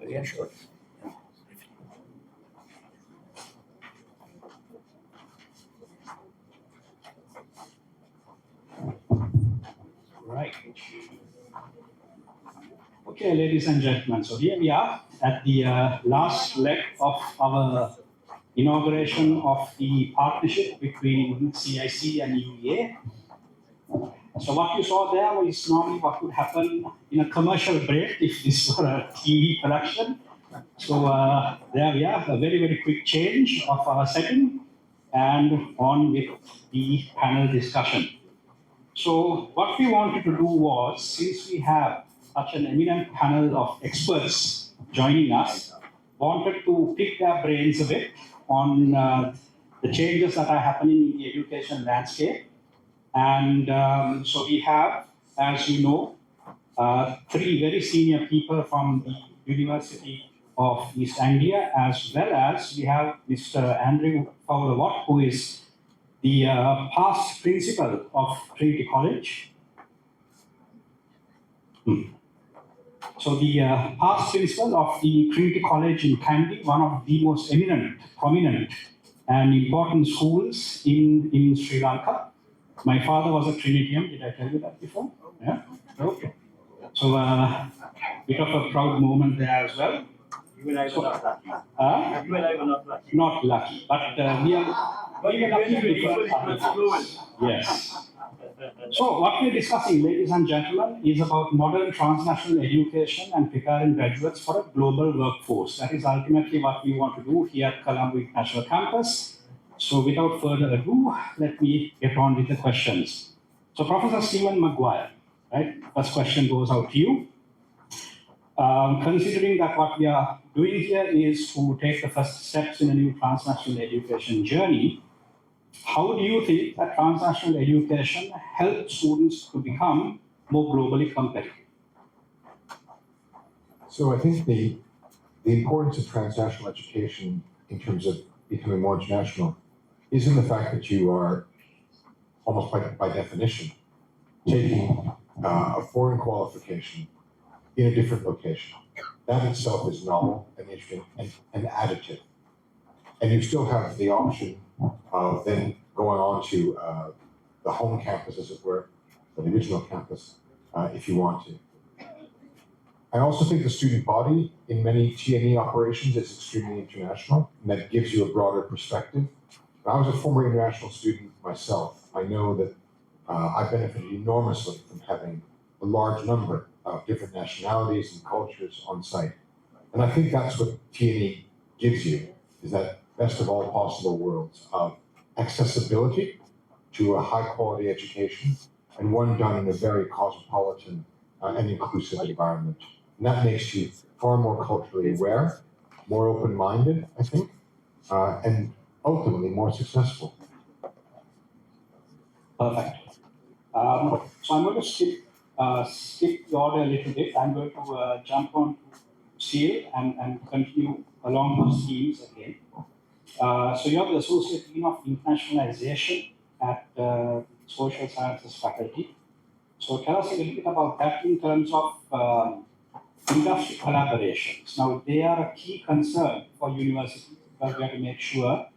Yeah, sure. Right. Okay, ladies and gentlemen, so here we are at the last leg of our inauguration of the partnership between CIC and UEA. So what you saw there was normally what would happen in a commercial break if this were a TV production. So there we are, a very, very quick change of our setting and on with the panel discussion. So what we wanted to do was, since we have such an eminent panel of experts joining us, wanted to pick their brains a bit on the changes that are happening in the education landscape. And so we have, as you know, 3 very senior people from the University of East Anglia, as well as we have Mr. Andrew Fowler Watt, who is the past principal of Trinity College. So the past principal of the Trinity College in Kandy, one of the most eminent, prominent, and important schools in Sri Lanka. My father was a Trinitian. Did I tell you that before? Yeah? Okay. So bit of a proud moment there as well. You and I were not lucky. You and I were not lucky. Not lucky, but we are lucky because yes. So what we're discussing, ladies and gentlemen, is about modern transnational education and preparing graduates for a global workforce. That is ultimately what we want to do here at Colombo International Campus. So without further ado, let me get on with the questions. So Professor Stephen McGuire, right? First question goes out to you. Considering that what we are doing here is to take the first steps in a new transnational education journey, how do you think that transnational education helps students to become more globally competitive? So I think the importance of transnational education in terms of becoming more international is in the fact that you are, almost by definition, taking a foreign qualification in a different location. That itself is novel and interesting and additive. And you still have the option of then going on to the home campus, as it were, or the original campus, if you want to. I also think the student body in many TNE operations is extremely international, and that gives you a broader perspective. I was a former international student myself. I know that I benefited enormously from having a large number of different nationalities and cultures on site. And I think that's what TNE gives you, is that best of all possible worlds of accessibility to a high quality education, and one done in a very cosmopolitan and inclusive environment. And that makes you far more culturally aware, more open-minded, I think, and ultimately more successful. Perfect. So I'm going to skip the order a little bit. I'm going to jump on SEAL and continue along those themes again. So you're the Associate Dean of Internationalization at Social Sciences faculty. So tell us a little bit about that in terms of industry collaborations. Now, they are a key concern for universities because we have to make sure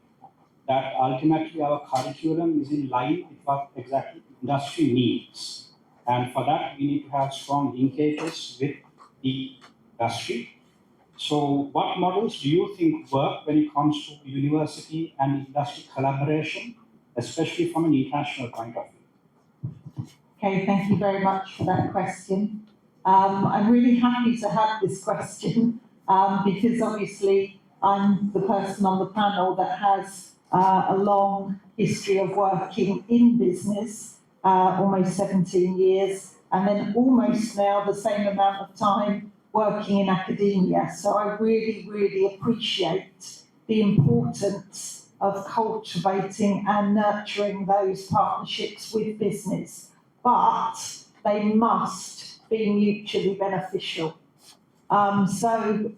that ultimately our curriculum is in line with what exactly industry needs. And for that, we need to have strong linkages with the industry. So what models do you think work when it comes to university and industry collaboration, especially from an international point of view? Okay, thank you very much for that question. I'm really happy to have this question because obviously I'm the person on the panel that has a long history of working in business, almost 17 years, and then almost now the same amount of time working in academia. So I really, really appreciate the importance of cultivating and nurturing those partnerships with business, but they must be mutually beneficial. So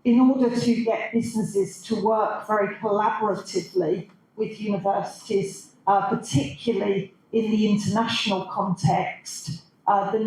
in order to get businesses to work very collaboratively with universities, particularly in the international context, the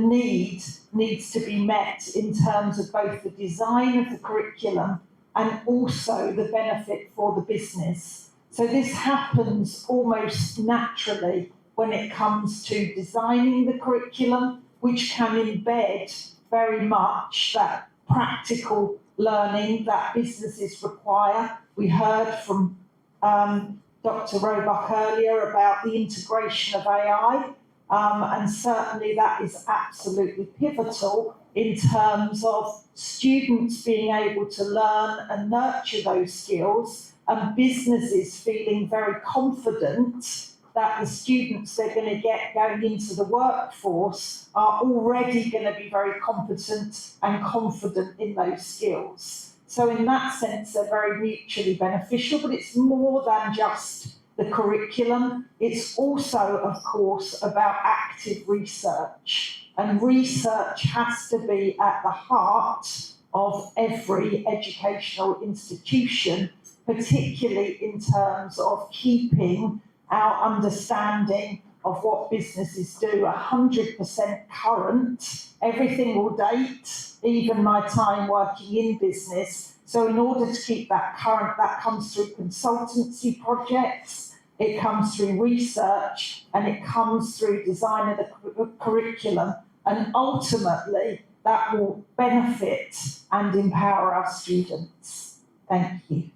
needs to be met in terms of both the design of the curriculum and also the benefit for the business. So this happens almost naturally when it comes to designing the curriculum, which can embed very much that practical learning that businesses require. We heard from Dr. Roebuck earlier about the integration of AI, and certainly that is absolutely pivotal in terms of students being able to learn and nurture those skills, and businesses feeling very confident that the students they're going to get going into the workforce are already going to be very competent and confident in those skills. So in that sense, they're very mutually beneficial, but it's more than just the curriculum. It's also, of course, about active research. And research has to be at the heart of every educational institution, particularly in terms of keeping our understanding of what businesses do 100% current, everything will date, even my time working in business. So in order to keep that current, that comes through consultancy projects, it comes through research, and it comes through design of the curriculum. And ultimately, that will benefit and empower our students. Thank you.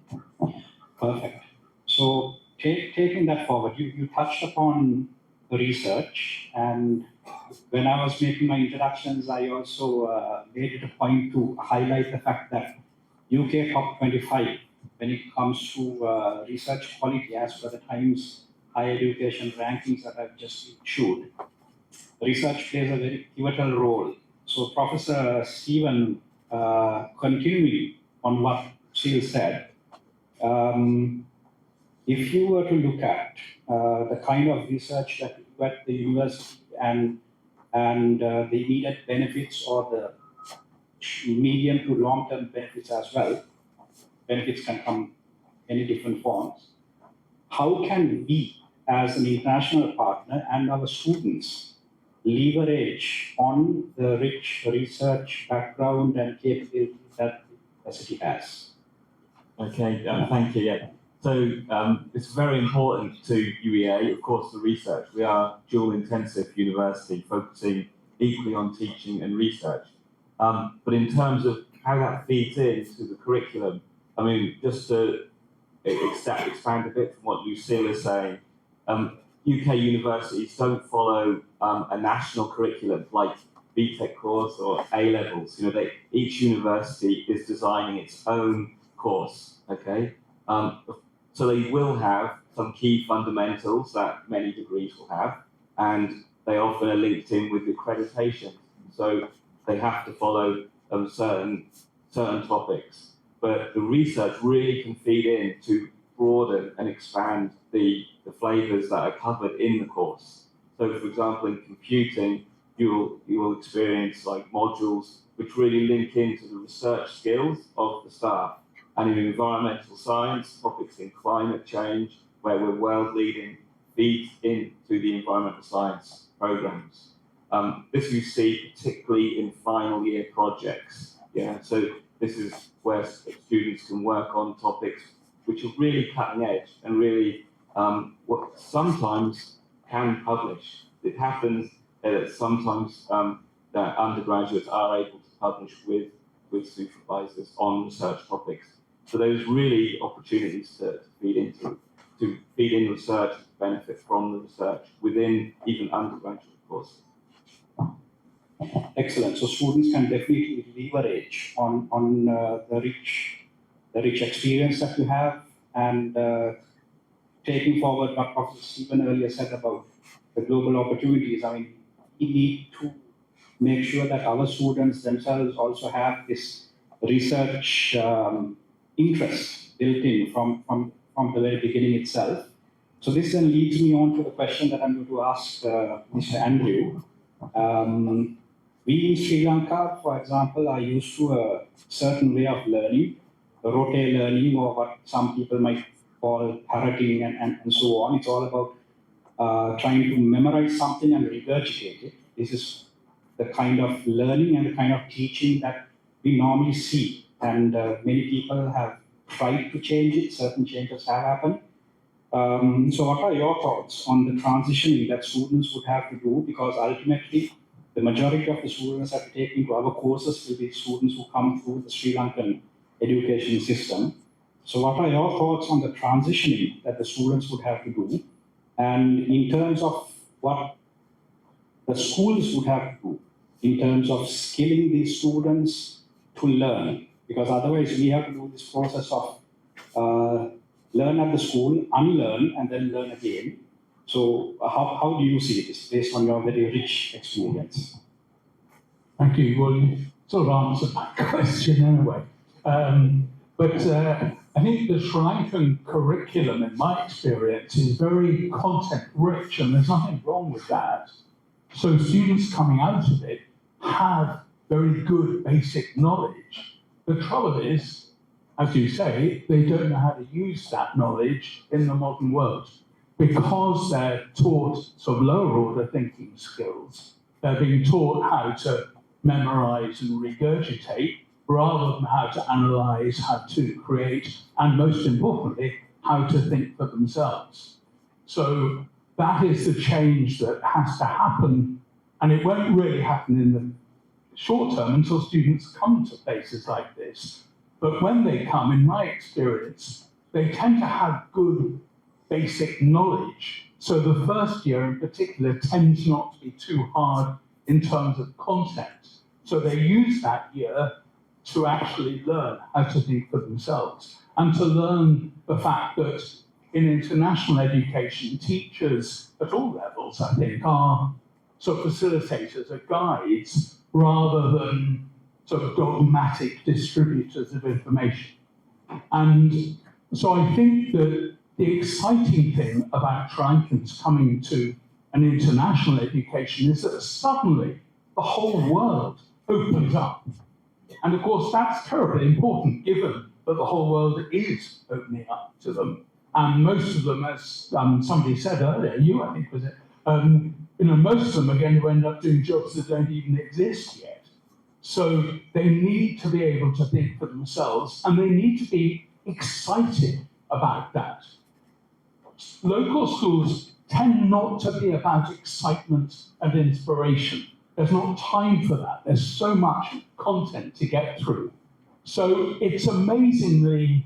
Perfect. So taking that forward, you touched upon the research, and when I was making my introductions, I also made it a point to highlight the fact that UK top 25 when it comes to research quality as per the Times Higher Education rankings that I've just issued. Research plays a very pivotal role. So Professor Stephen, continuing on what Sheil said, if you were to look at the kind of research that you at the university and the immediate benefits or the medium to long-term benefits as well, benefits can come in many different forms. how can we, as an international partner and our students, leverage on the rich research background and capability that the university has? Okay, thank you. Yeah. So it's very important to UEA, of course, the research. We are a dual intensive university focusing equally on teaching and research. But in terms of how that feeds into the curriculum, I mean, just to expand a bit from what Lucille is saying, UK universities don't follow a national curriculum like BTEC course or A levels. You know, each university is designing its own course. Okay, so they will have some key fundamentals that many degrees will have, and they often are linked in with accreditation. So they have to follow certain topics. But the research really can feed in to broaden and expand the flavours that are covered in the course. So, for example, in computing, you will experience like modules which really link into the research skills of the staff. And in environmental science, topics in climate change, where we're world leading, feeds into the environmental science programs. This you see particularly in final year projects. Yeah, so this is where students can work on topics which are really cutting edge and really what sometimes can publish. It happens that sometimes that undergraduates are able to publish with supervisors on research topics. So there's really opportunities to feed in research, to benefit from the research within even undergraduate courses. Excellent. So students can definitely leverage on the rich experience that you have, and taking forward what Professor Stephen earlier said about the global opportunities. I mean, we need to make sure that our students themselves also have this research interest built in from the very beginning itself. So this then leads me on to the question that I'm going to ask Mr. Andrew. We in Sri Lanka, for example, are used to a certain way of learning, rote learning, or what some people might call parroting and so on. It's all about trying to memorize something and regurgitate it. This is the kind of learning and the kind of teaching that we normally see. And many people have tried to change it. Certain changes have happened. So what are your thoughts on the transitioning that students would have to do? Because ultimately, the majority of the students that we take into our courses will be students who come through the Sri Lankan education system. So what are your thoughts on the transitioning that the students would have to do? And in terms of what the schools would have to do, in terms of skilling these students to learn, because otherwise we have to do this process of learn at the school, unlearn, and then learn again. So how do you see this based on your very rich experience? Thank you. Well, you sort of answered my question anyway. But I think the Sri Lankan curriculum, in my experience, is very content-rich, and there's nothing wrong with that. So students coming out of it have very good basic knowledge. The trouble is, as you say, they don't know how to use that knowledge in the modern world. Because they're taught sort of lower order thinking skills, they're being taught how to memorize and regurgitate rather than how to analyze, how to create, and most importantly, how to think for themselves. So that is the change that has to happen, and it won't really happen in the short term until students come to places like this. But when they come, in my experience, they tend to have good basic knowledge. So the first year in particular tends not to be too hard in terms of content. So they use that year to actually learn how to think for themselves and to learn the fact that in international education, teachers at all levels, I think, are sort of facilitators, are guides, rather than sort of dogmatic distributors of information. And so I think that the exciting thing about Sri Lankans coming to an international education is that suddenly the whole world opens up. And of course, that's terribly important given that the whole world is opening up to them. And most of them, as somebody said earlier, you I think was it, most of them are going to end up doing jobs that don't even exist yet. So they need to be able to think for themselves, and they need to be excited about that. Local schools tend not to be about excitement and inspiration. There's not time for that. There's so much content to get through. So it's amazingly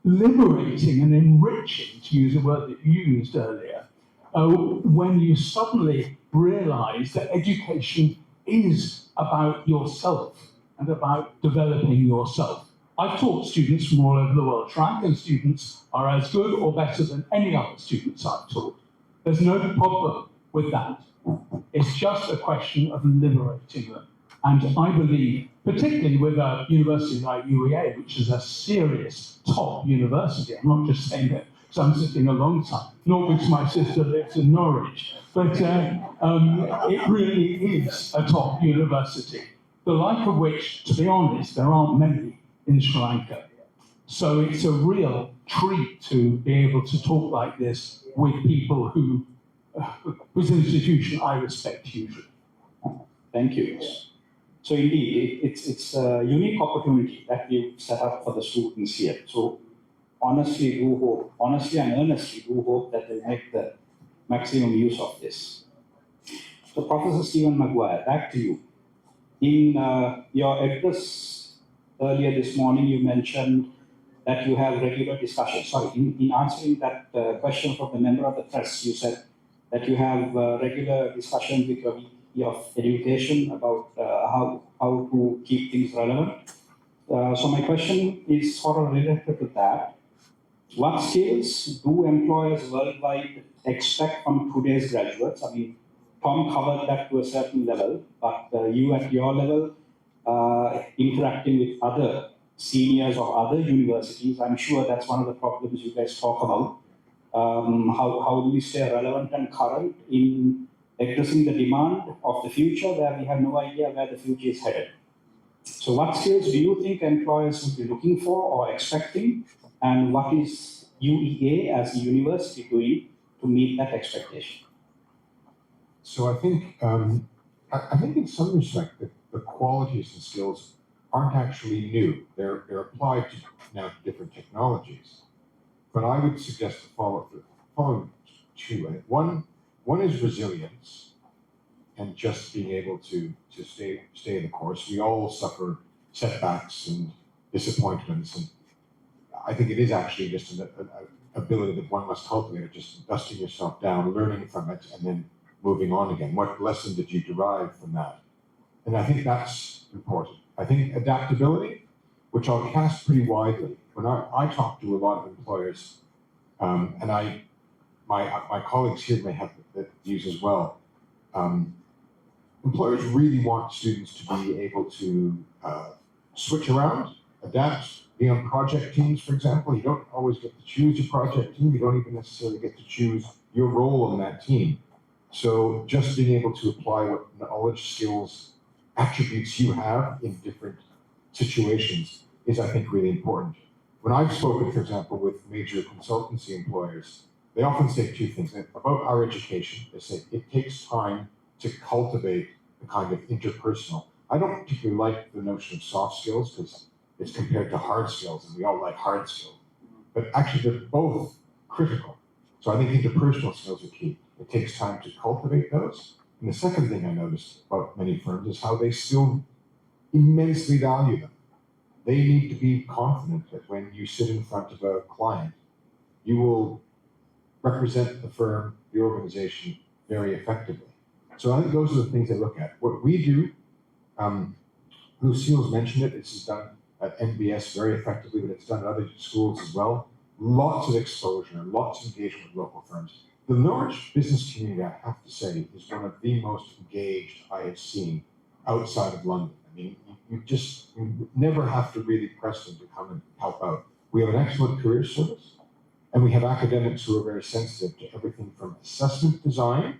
liberating and enriching, to use a word that you used earlier, when you suddenly realize that education is about yourself and about developing yourself. I've taught students from all over the world. Sri Lankan students are as good or better than any other students I've taught. There's no problem with that. It's just a question of liberating them. And I believe, particularly with a university like UEA, which is a serious top university, I'm not just saying that because I'm sitting alongside, nor because my sister lives in Norwich, but it really is a top university, the like of which, to be honest, there aren't many in Sri Lanka. So it's a real treat to be able to talk like this with people whose institution I respect hugely. Thank you. So indeed, it's a unique opportunity that we've set up for the students here. So honestly and earnestly do hope that they'll make the maximum use of this. So Professor Stephen Maguire, back to you. In your address earlier this morning, you mentioned that you have regular discussions. Sorry, in answering that question from the member of the press, you said that you have regular discussions with your VP of Education about how to keep things relevant. So my question is sort of related to that. What skills do employers worldwide expect from today's graduates? I mean, Tom covered that to a certain level, but you at your level, interacting with other seniors or other universities, I'm sure that's one of the problems you guys talk about. How do we stay relevant and current in addressing the demand of the future where we have no idea where the future is headed? So what skills do you think employers would be looking for or expecting, and what is UEA as a university doing to meet that expectation? So I think in some respect the qualities and skills aren't actually new. They're applied to now to different technologies. But I would suggest the following two. One is resilience and just being able to stay in the course. We all suffer setbacks and disappointments, and I think it is actually just an ability that one must cultivate, just dusting yourself down, learning from it, and then moving on again. What lesson did you derive from that? And I think that's important. I think adaptability, which I'll cast pretty widely. When I talk to a lot of employers, and my colleagues here may have that views as well. Employers really want students to be able to switch around, adapt, be on project teams, for example. You don't always get to choose your project team. You don't even necessarily get to choose your role on that team. So just being able to apply what knowledge, skills, attributes you have in different situations is, I think, really important. When I've spoken, for example, with major consultancy employers, they often say two things about our education. They say it takes time to cultivate the kind of interpersonal. I don't particularly like the notion of soft skills because it's compared to hard skills, and we all like hard skills. But actually, they're both critical. So I think interpersonal skills are key. It takes time to cultivate those. And the second thing I noticed about many firms is how they still immensely value them. They need to be confident that when you sit in front of a client, you will represent the firm, the organization very effectively. So I think those are the things they look at. What we do, Lucille's mentioned it, this is done at NBS very effectively, but it's done at other schools as well. Lots of exposure, lots of engagement with local firms. The Norwich business community, I have to say, is one of the most engaged I have seen outside of London. I mean, you never have to really press them to come and help out. We have an excellent career service, and we have academics who are very sensitive to everything from assessment design,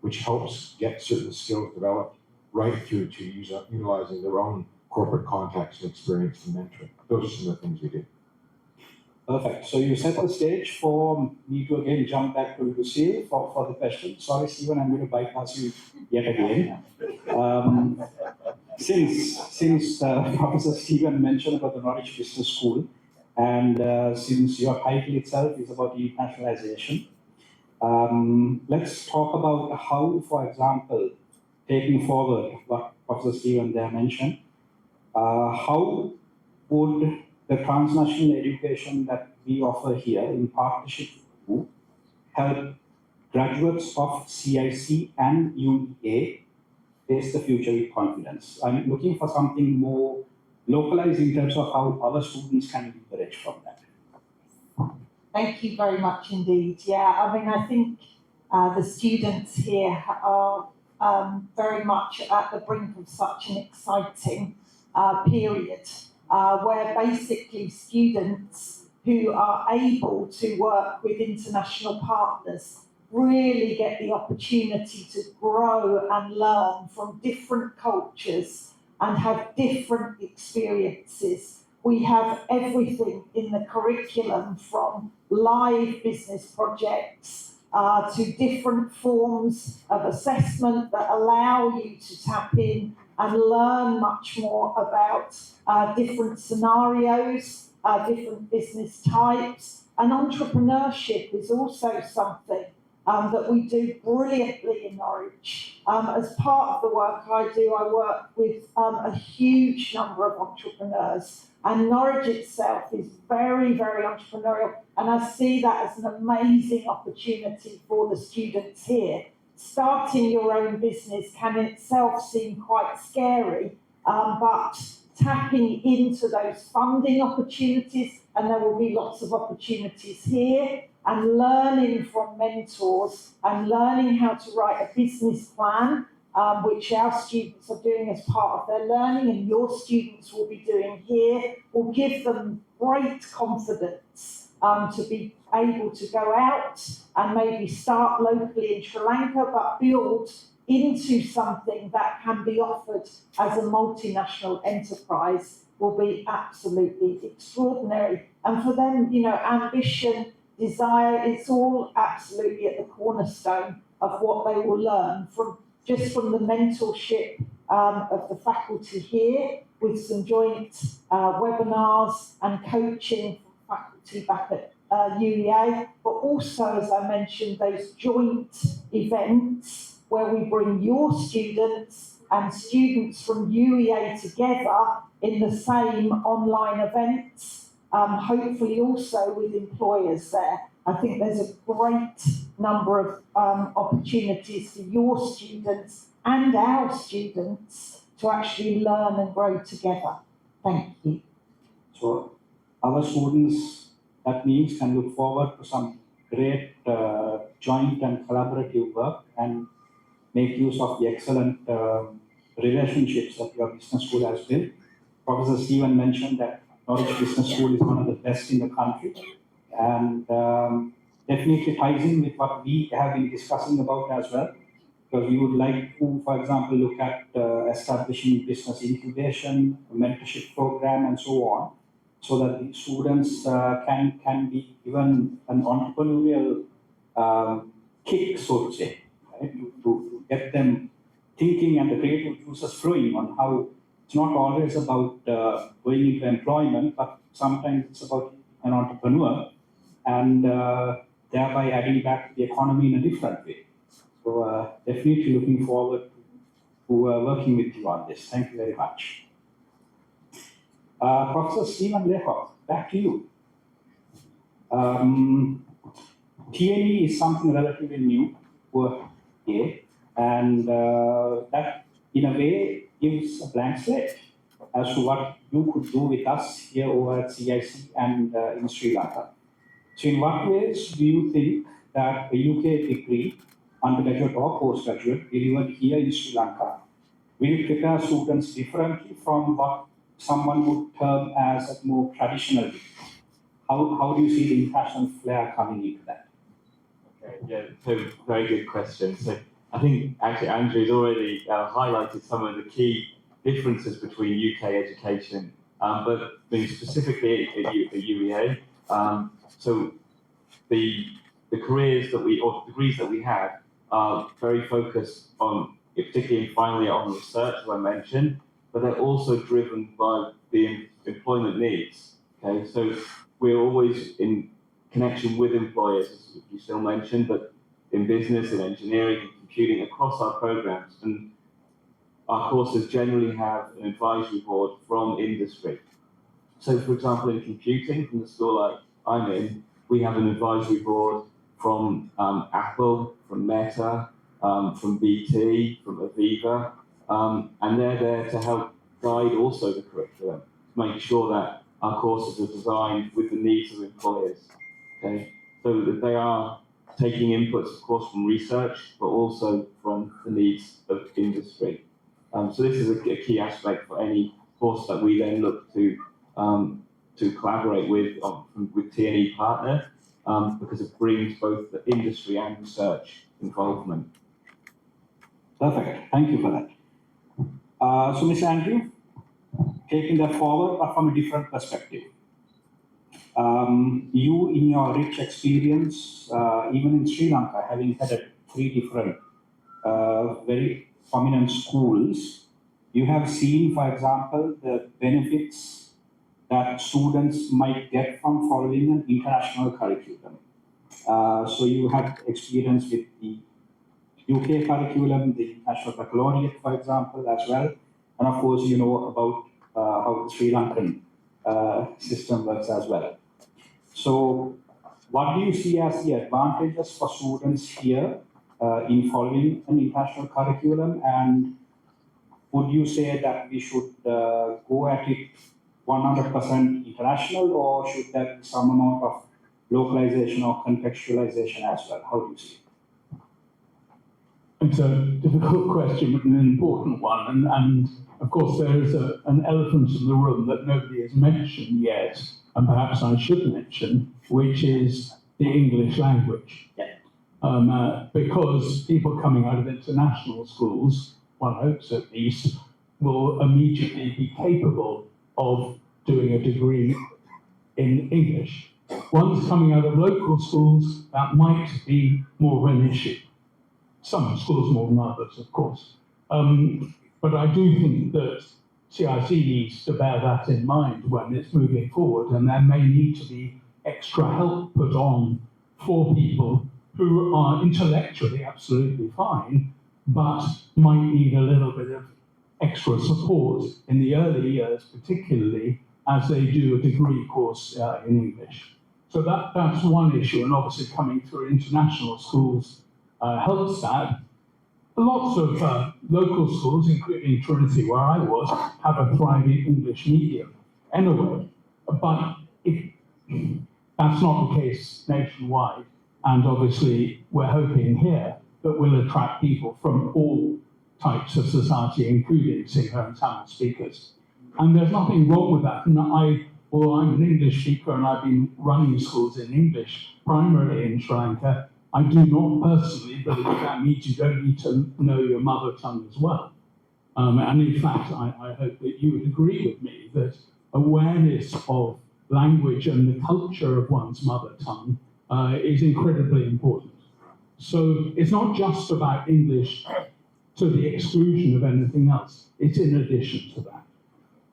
which helps get certain skills developed, right through to utilizing their own corporate contacts and experience for mentoring. Those are some of the things we do. Perfect. So you set the stage for me to again jump back to Lucille for the question. Sorry, Stephen, I'm going to bypass you yet again. Since Professor Stephen mentioned about the Norwich Business School, and since your title itself is about internationalization, let's talk about how, for example, taking forward what Professor Stephen there mentioned, how would the transnational education that we offer here in partnership with you help graduates of CIC and UEA face the future with confidence? I'm looking for something more localized in terms of how our students can leverage from that. Thank you very much indeed. Yeah, I mean, I think the students here are very much at the brink of such an exciting period where basically students who are able to work with international partners really get the opportunity to grow and learn from different cultures and have different experiences. We have everything in the curriculum from live business projects to different forms of assessment that allow you to tap in and learn much more about different scenarios, different business types. And entrepreneurship is also something that we do brilliantly in Norwich. As part of the work I do, I work with a huge number of entrepreneurs, and Norwich itself is very, very entrepreneurial, and I see that as an amazing opportunity for the students here. Starting your own business can in itself seem quite scary, but tapping into those funding opportunities, and there will be lots of opportunities here, and learning from mentors and learning how to write a business plan, which our students are doing as part of their learning and your students will be doing here, will give them great confidence to be able to go out and maybe start locally in Sri Lanka, but build into something that can be offered as a multinational enterprise will be absolutely extraordinary. And for them, you know, ambition, desire, it's all absolutely at the cornerstone of what they will learn from the mentorship of the faculty here, with some joint webinars and coaching from faculty back at UEA, but also, as I mentioned, those joint events where we bring your students and students from UEA together in the same online events, hopefully also with employers there. I think there's a great number of opportunities for your students and our students to actually learn and grow together. Thank you. So our students, that means, can look forward to some great joint and collaborative work and make use of the excellent relationships that your business school has built. Professor Stephen mentioned that Norwich Business School is one of the best in the country, and definitely ties in with what we have been discussing about as well, because we would like to, for example, look at establishing business incubation, a mentorship program, and so on, so that the students can be given an entrepreneurial kick, so to say, right? To get them thinking and the creative juices flowing on how it's not always about going into employment, but sometimes it's about an entrepreneur and thereby adding back to the economy in a different way. So definitely looking forward to working with you on this. Thank you very much. Professor Stephen Lehoff, back to you. TNE is something relatively new here, and that in a way gives a blank slate as to what you could do with us here over at CIC and in Sri Lanka. So in what ways do you think that a UK degree, undergraduate or postgraduate, delivered here in Sri Lanka will prepare students differently from what someone would term as a more traditional degree? How do you see the international flair coming into that? Okay, yeah, so very good question. So I think actually Andrew's already highlighted some of the key differences between UK education, but specifically at UEA, So the careers that or degrees that we have are very focused on, particularly and finally on research, as I mentioned, but they're also driven by the employment needs. Okay, so we're always in connection with employers, as you still mentioned, but in business, in engineering, in computing, across our programs. And our courses generally have an advisory board from industry. So, for example, in computing, from the school I'm in, we have an advisory board from Apple, from Meta, from BT, from Aviva, and they're there to help guide also the curriculum, to make sure that our courses are designed with the needs of employers. Okay, so that they are taking inputs, of course, from research, but also from the needs of industry. So this is a key aspect for any course that we then look to collaborate with T&E partner, because it brings both the industry and research involvement. Perfect. Thank you for that. So, Ms. Andrew, taking that forward, but from a different perspective. You, in your rich experience, even in Sri Lanka, having headed 3 different very prominent schools, you have seen, for example, the benefits that students might get from following an international curriculum. So you had experience with the UK curriculum, the International Baccalaureate, for example, as well. And of course, you know about how the Sri Lankan system works as well. So what do you see as the advantages for students here in following an international curriculum? And would you say that we should go at it 100% international, or should there be some amount of localization or contextualization as well? How do you see it? It's a difficult question, but an important one. And of course, there is an elephant in the room that nobody has mentioned yet, and perhaps I should mention, which is the English language. Yeah. Because people coming out of international schools, one hopes at least, will immediately be capable of doing a degree in English. Ones coming out of local schools, that might be more of an issue. Some schools more than others, of course. But I do think that CIC needs to bear that in mind when it's moving forward, and there may need to be extra help put on for people who are intellectually absolutely fine, but might need a little bit of extra support in the early years, particularly as they do a degree course in English. So that's one issue, and obviously coming through international schools helps that. Lots of local schools, including Trinity, where I was, have a thriving English medium anyway, but that's not the case nationwide. And obviously, we're hoping here that we'll attract people from all types of society, including Sinhala and Tamil speakers. And there's nothing wrong with that. And although I'm an English speaker and I've been running schools in English, primarily in Sri Lanka, I do not personally believe that means you don't need to know your mother tongue as well. And in fact, I hope that you would agree with me that awareness of language and the culture of one's mother tongue is incredibly important. So it's not just about English to the exclusion of anything else. It's in addition to that.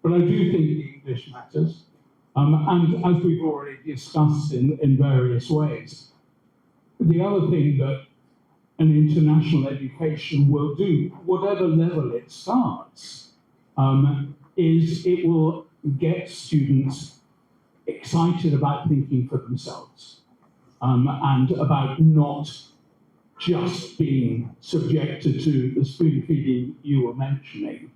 But I do think the English matters. And as we've already discussed in various ways, the other thing that an international education will do, whatever level it starts, is it will get students excited about thinking for themselves and about not just being subjected to the spoon feeding you were mentioning.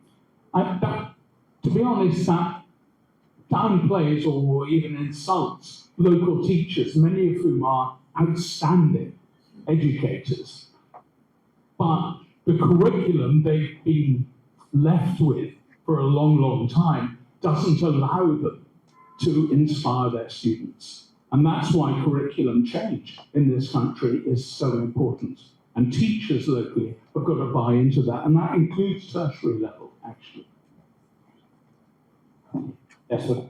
To be honest, that downplays or even insults local teachers, many of whom are outstanding educators. But the curriculum they've been left with for a long, long time doesn't allow them to inspire their students. And that's why curriculum change in this country is so important. And teachers locally have got to buy into that. And that includes tertiary level, actually. Yes, sir.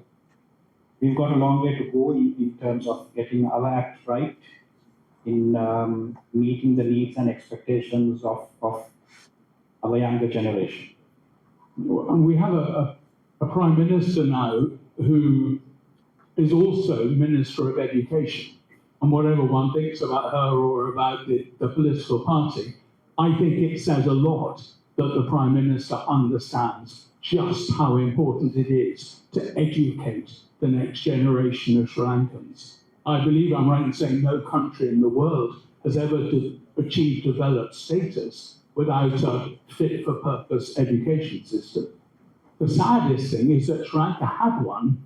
we've got a long way to go in terms of getting our act right, in meeting the needs and expectations of our younger generation. And we have a Prime Minister now who is also Minister of Education. And whatever one thinks about her or about the political party, I think it says a lot that the Prime Minister understands just how important it is to educate the next generation of Sri Lankans. I believe I'm right in saying no country in the world has ever achieved developed status without a fit-for-purpose education system. The saddest thing is that Sri Lanka had one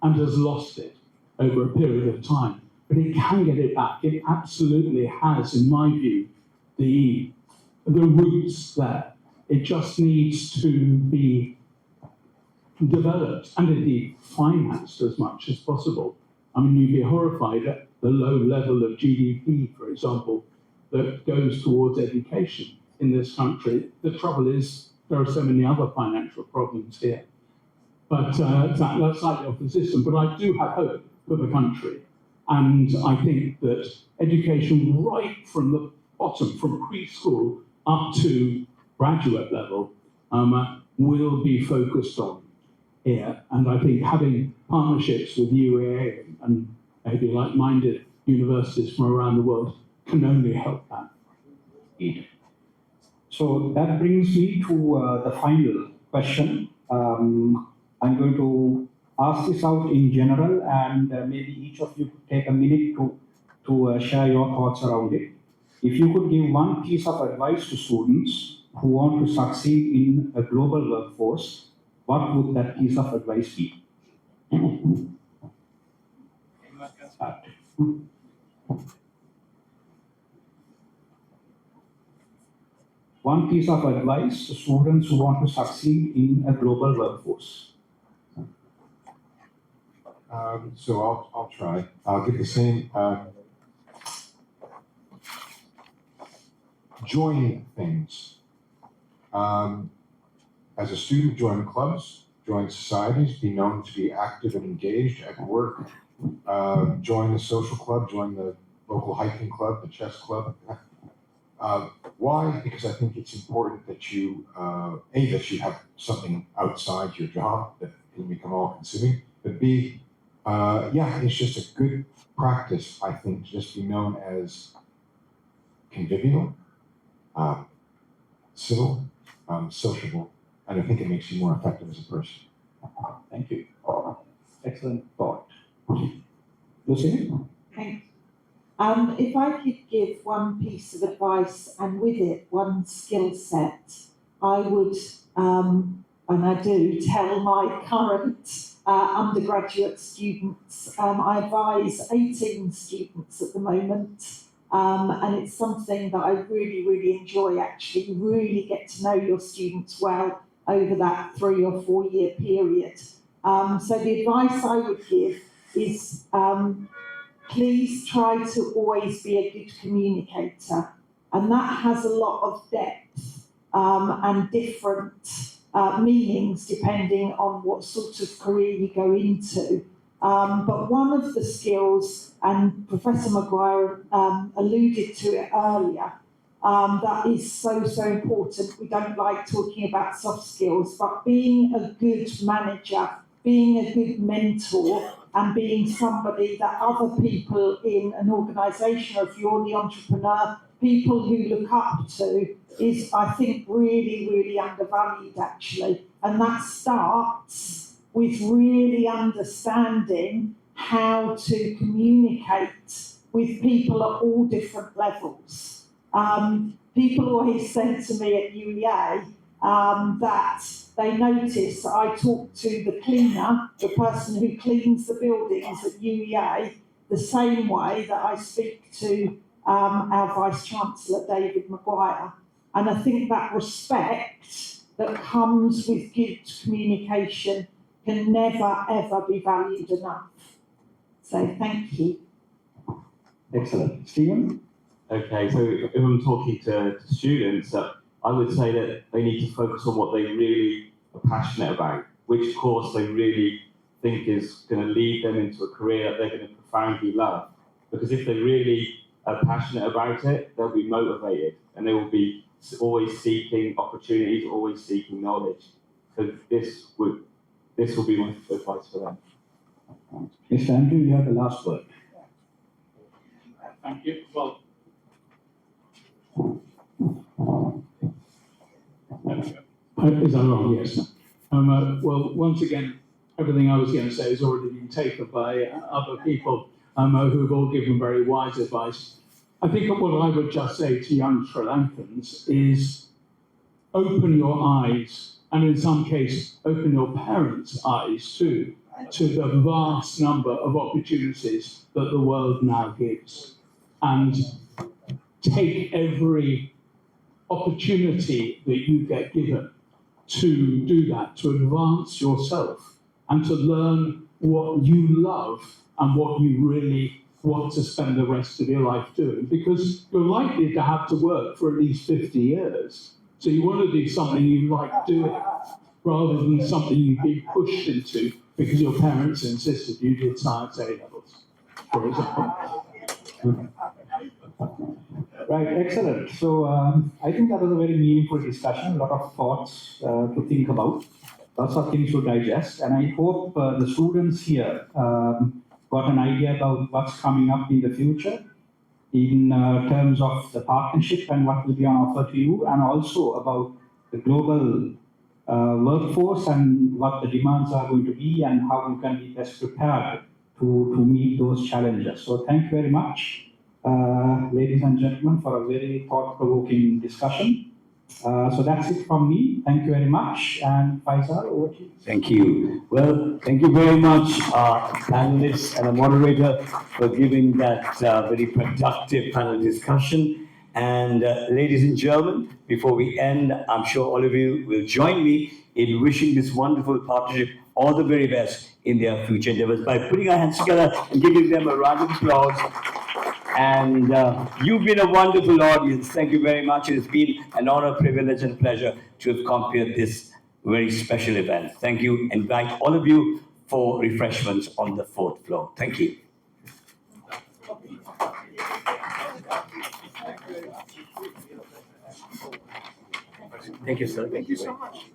and has lost it over a period of time. But it can get it back. It absolutely has, in my view, the roots there. It just needs to be developed and indeed financed as much as possible. I mean, you'd be horrified at the low level of GDP, for example, that goes towards education in this country. The trouble is there are so many other financial problems here. But that's slightly off the system. But I do have hope for the country. And I think that education right from the bottom, from preschool up to graduate level, will be focused on here. And I think having partnerships with UEA and maybe like-minded universities from around the world can only help that. So that brings me to the final question. I'm going to ask this out in general, and maybe each of you could take a minute to share your thoughts around it. If you could give one piece of advice to students who want to succeed in a global workforce, what would that piece of advice be? One piece of advice to students who want to succeed in a global workforce. So I'll try. I'll give the same. Join things. As a student, join clubs, join societies, be known to be active and engaged at work. Join the social club, join the local hiking club, the chess club. Why? Because I think it's important that you, that you have something outside your job that can become all-consuming, but B, it's just a good practice, I think, to just be known as convivial, civil, sociable, and I think it makes you more effective as a person. Thank you. Excellent thought. Lucy? Thanks. If I could give one piece of advice and with it one skill set, I would, and I do, tell my current undergraduate students. I advise 18 students at the moment, and it's something that I really, really enjoy actually. You really get to know your students well over that 3 or 4 year period. So the advice I would give is please try to always be a good communicator. And that has a lot of depth and different meanings depending on what sort of career you go into. But one of the skills, and Professor Maguire alluded to it earlier, that is so, so important. We don't like talking about soft skills, but being a good manager, being a good mentor, and being somebody that other people in an organisation, or if you're the entrepreneur, people who look up to, is, I think, really, really undervalued, actually. And that starts with really understanding how to communicate with people at all different levels. People always said to me at UEA that they notice I talk to the cleaner, the person who cleans the buildings at UEA, the same way that I speak to our Vice-Chancellor, David Maguire. And I think that respect that comes with good communication can never, ever be valued enough. So thank you. Excellent. Stephen? Okay, so if I'm talking to students, I would say that they need to focus on what they really are passionate about, which course they really think is going to lead them into a career that they're going to profoundly love. Because if they really are passionate about it, they'll be motivated and they will be always seeking opportunities, always seeking knowledge. So this will be my advice for them. Mr. Andrew, you have the last word. Thank you. Well, is that wrong? Yes. Well, once again, everything I was going to say has already been taken by other people who have all given very wise advice. I think what I would just say to young Sri Lankans is open your eyes, and in some cases, open your parents' eyes too, to the vast number of opportunities that the world now gives. And take every opportunity that you get given to do that, to advance yourself and to learn what you love and what you really want to spend the rest of your life doing, because you're likely to have to work for at least 50 years. So you want to do something you like doing rather than something you've been pushed into because your parents insisted you did science A-levels, for example. Right, excellent. So I think that was a very meaningful discussion, a lot of thoughts to think about, lots of things to digest, and I hope the students here got an idea about what's coming up in the future in terms of the partnership and what will be on offer to you, and also about the global workforce and what the demands are going to be and how you can be best prepared to meet those challenges. So thank you very much. Ladies and gentlemen, for a very thought-provoking discussion. So that's it from me. Thank you very much. And Faisal, over to you. Thank you. Well, thank you very much, panelists and a moderator, for giving that very productive panel discussion. And ladies and gentlemen, before we end, I'm sure all of you will join me in wishing this wonderful partnership all the very best in their future endeavors by putting our hands together and giving them a round of applause. And you've been a wonderful audience. Thank you very much. It has been an honor, privilege, and pleasure to have compared this very special event. Thank you. Invite all of you for refreshments on the 4th floor. Thank you. Thank you, sir. Thank you so much.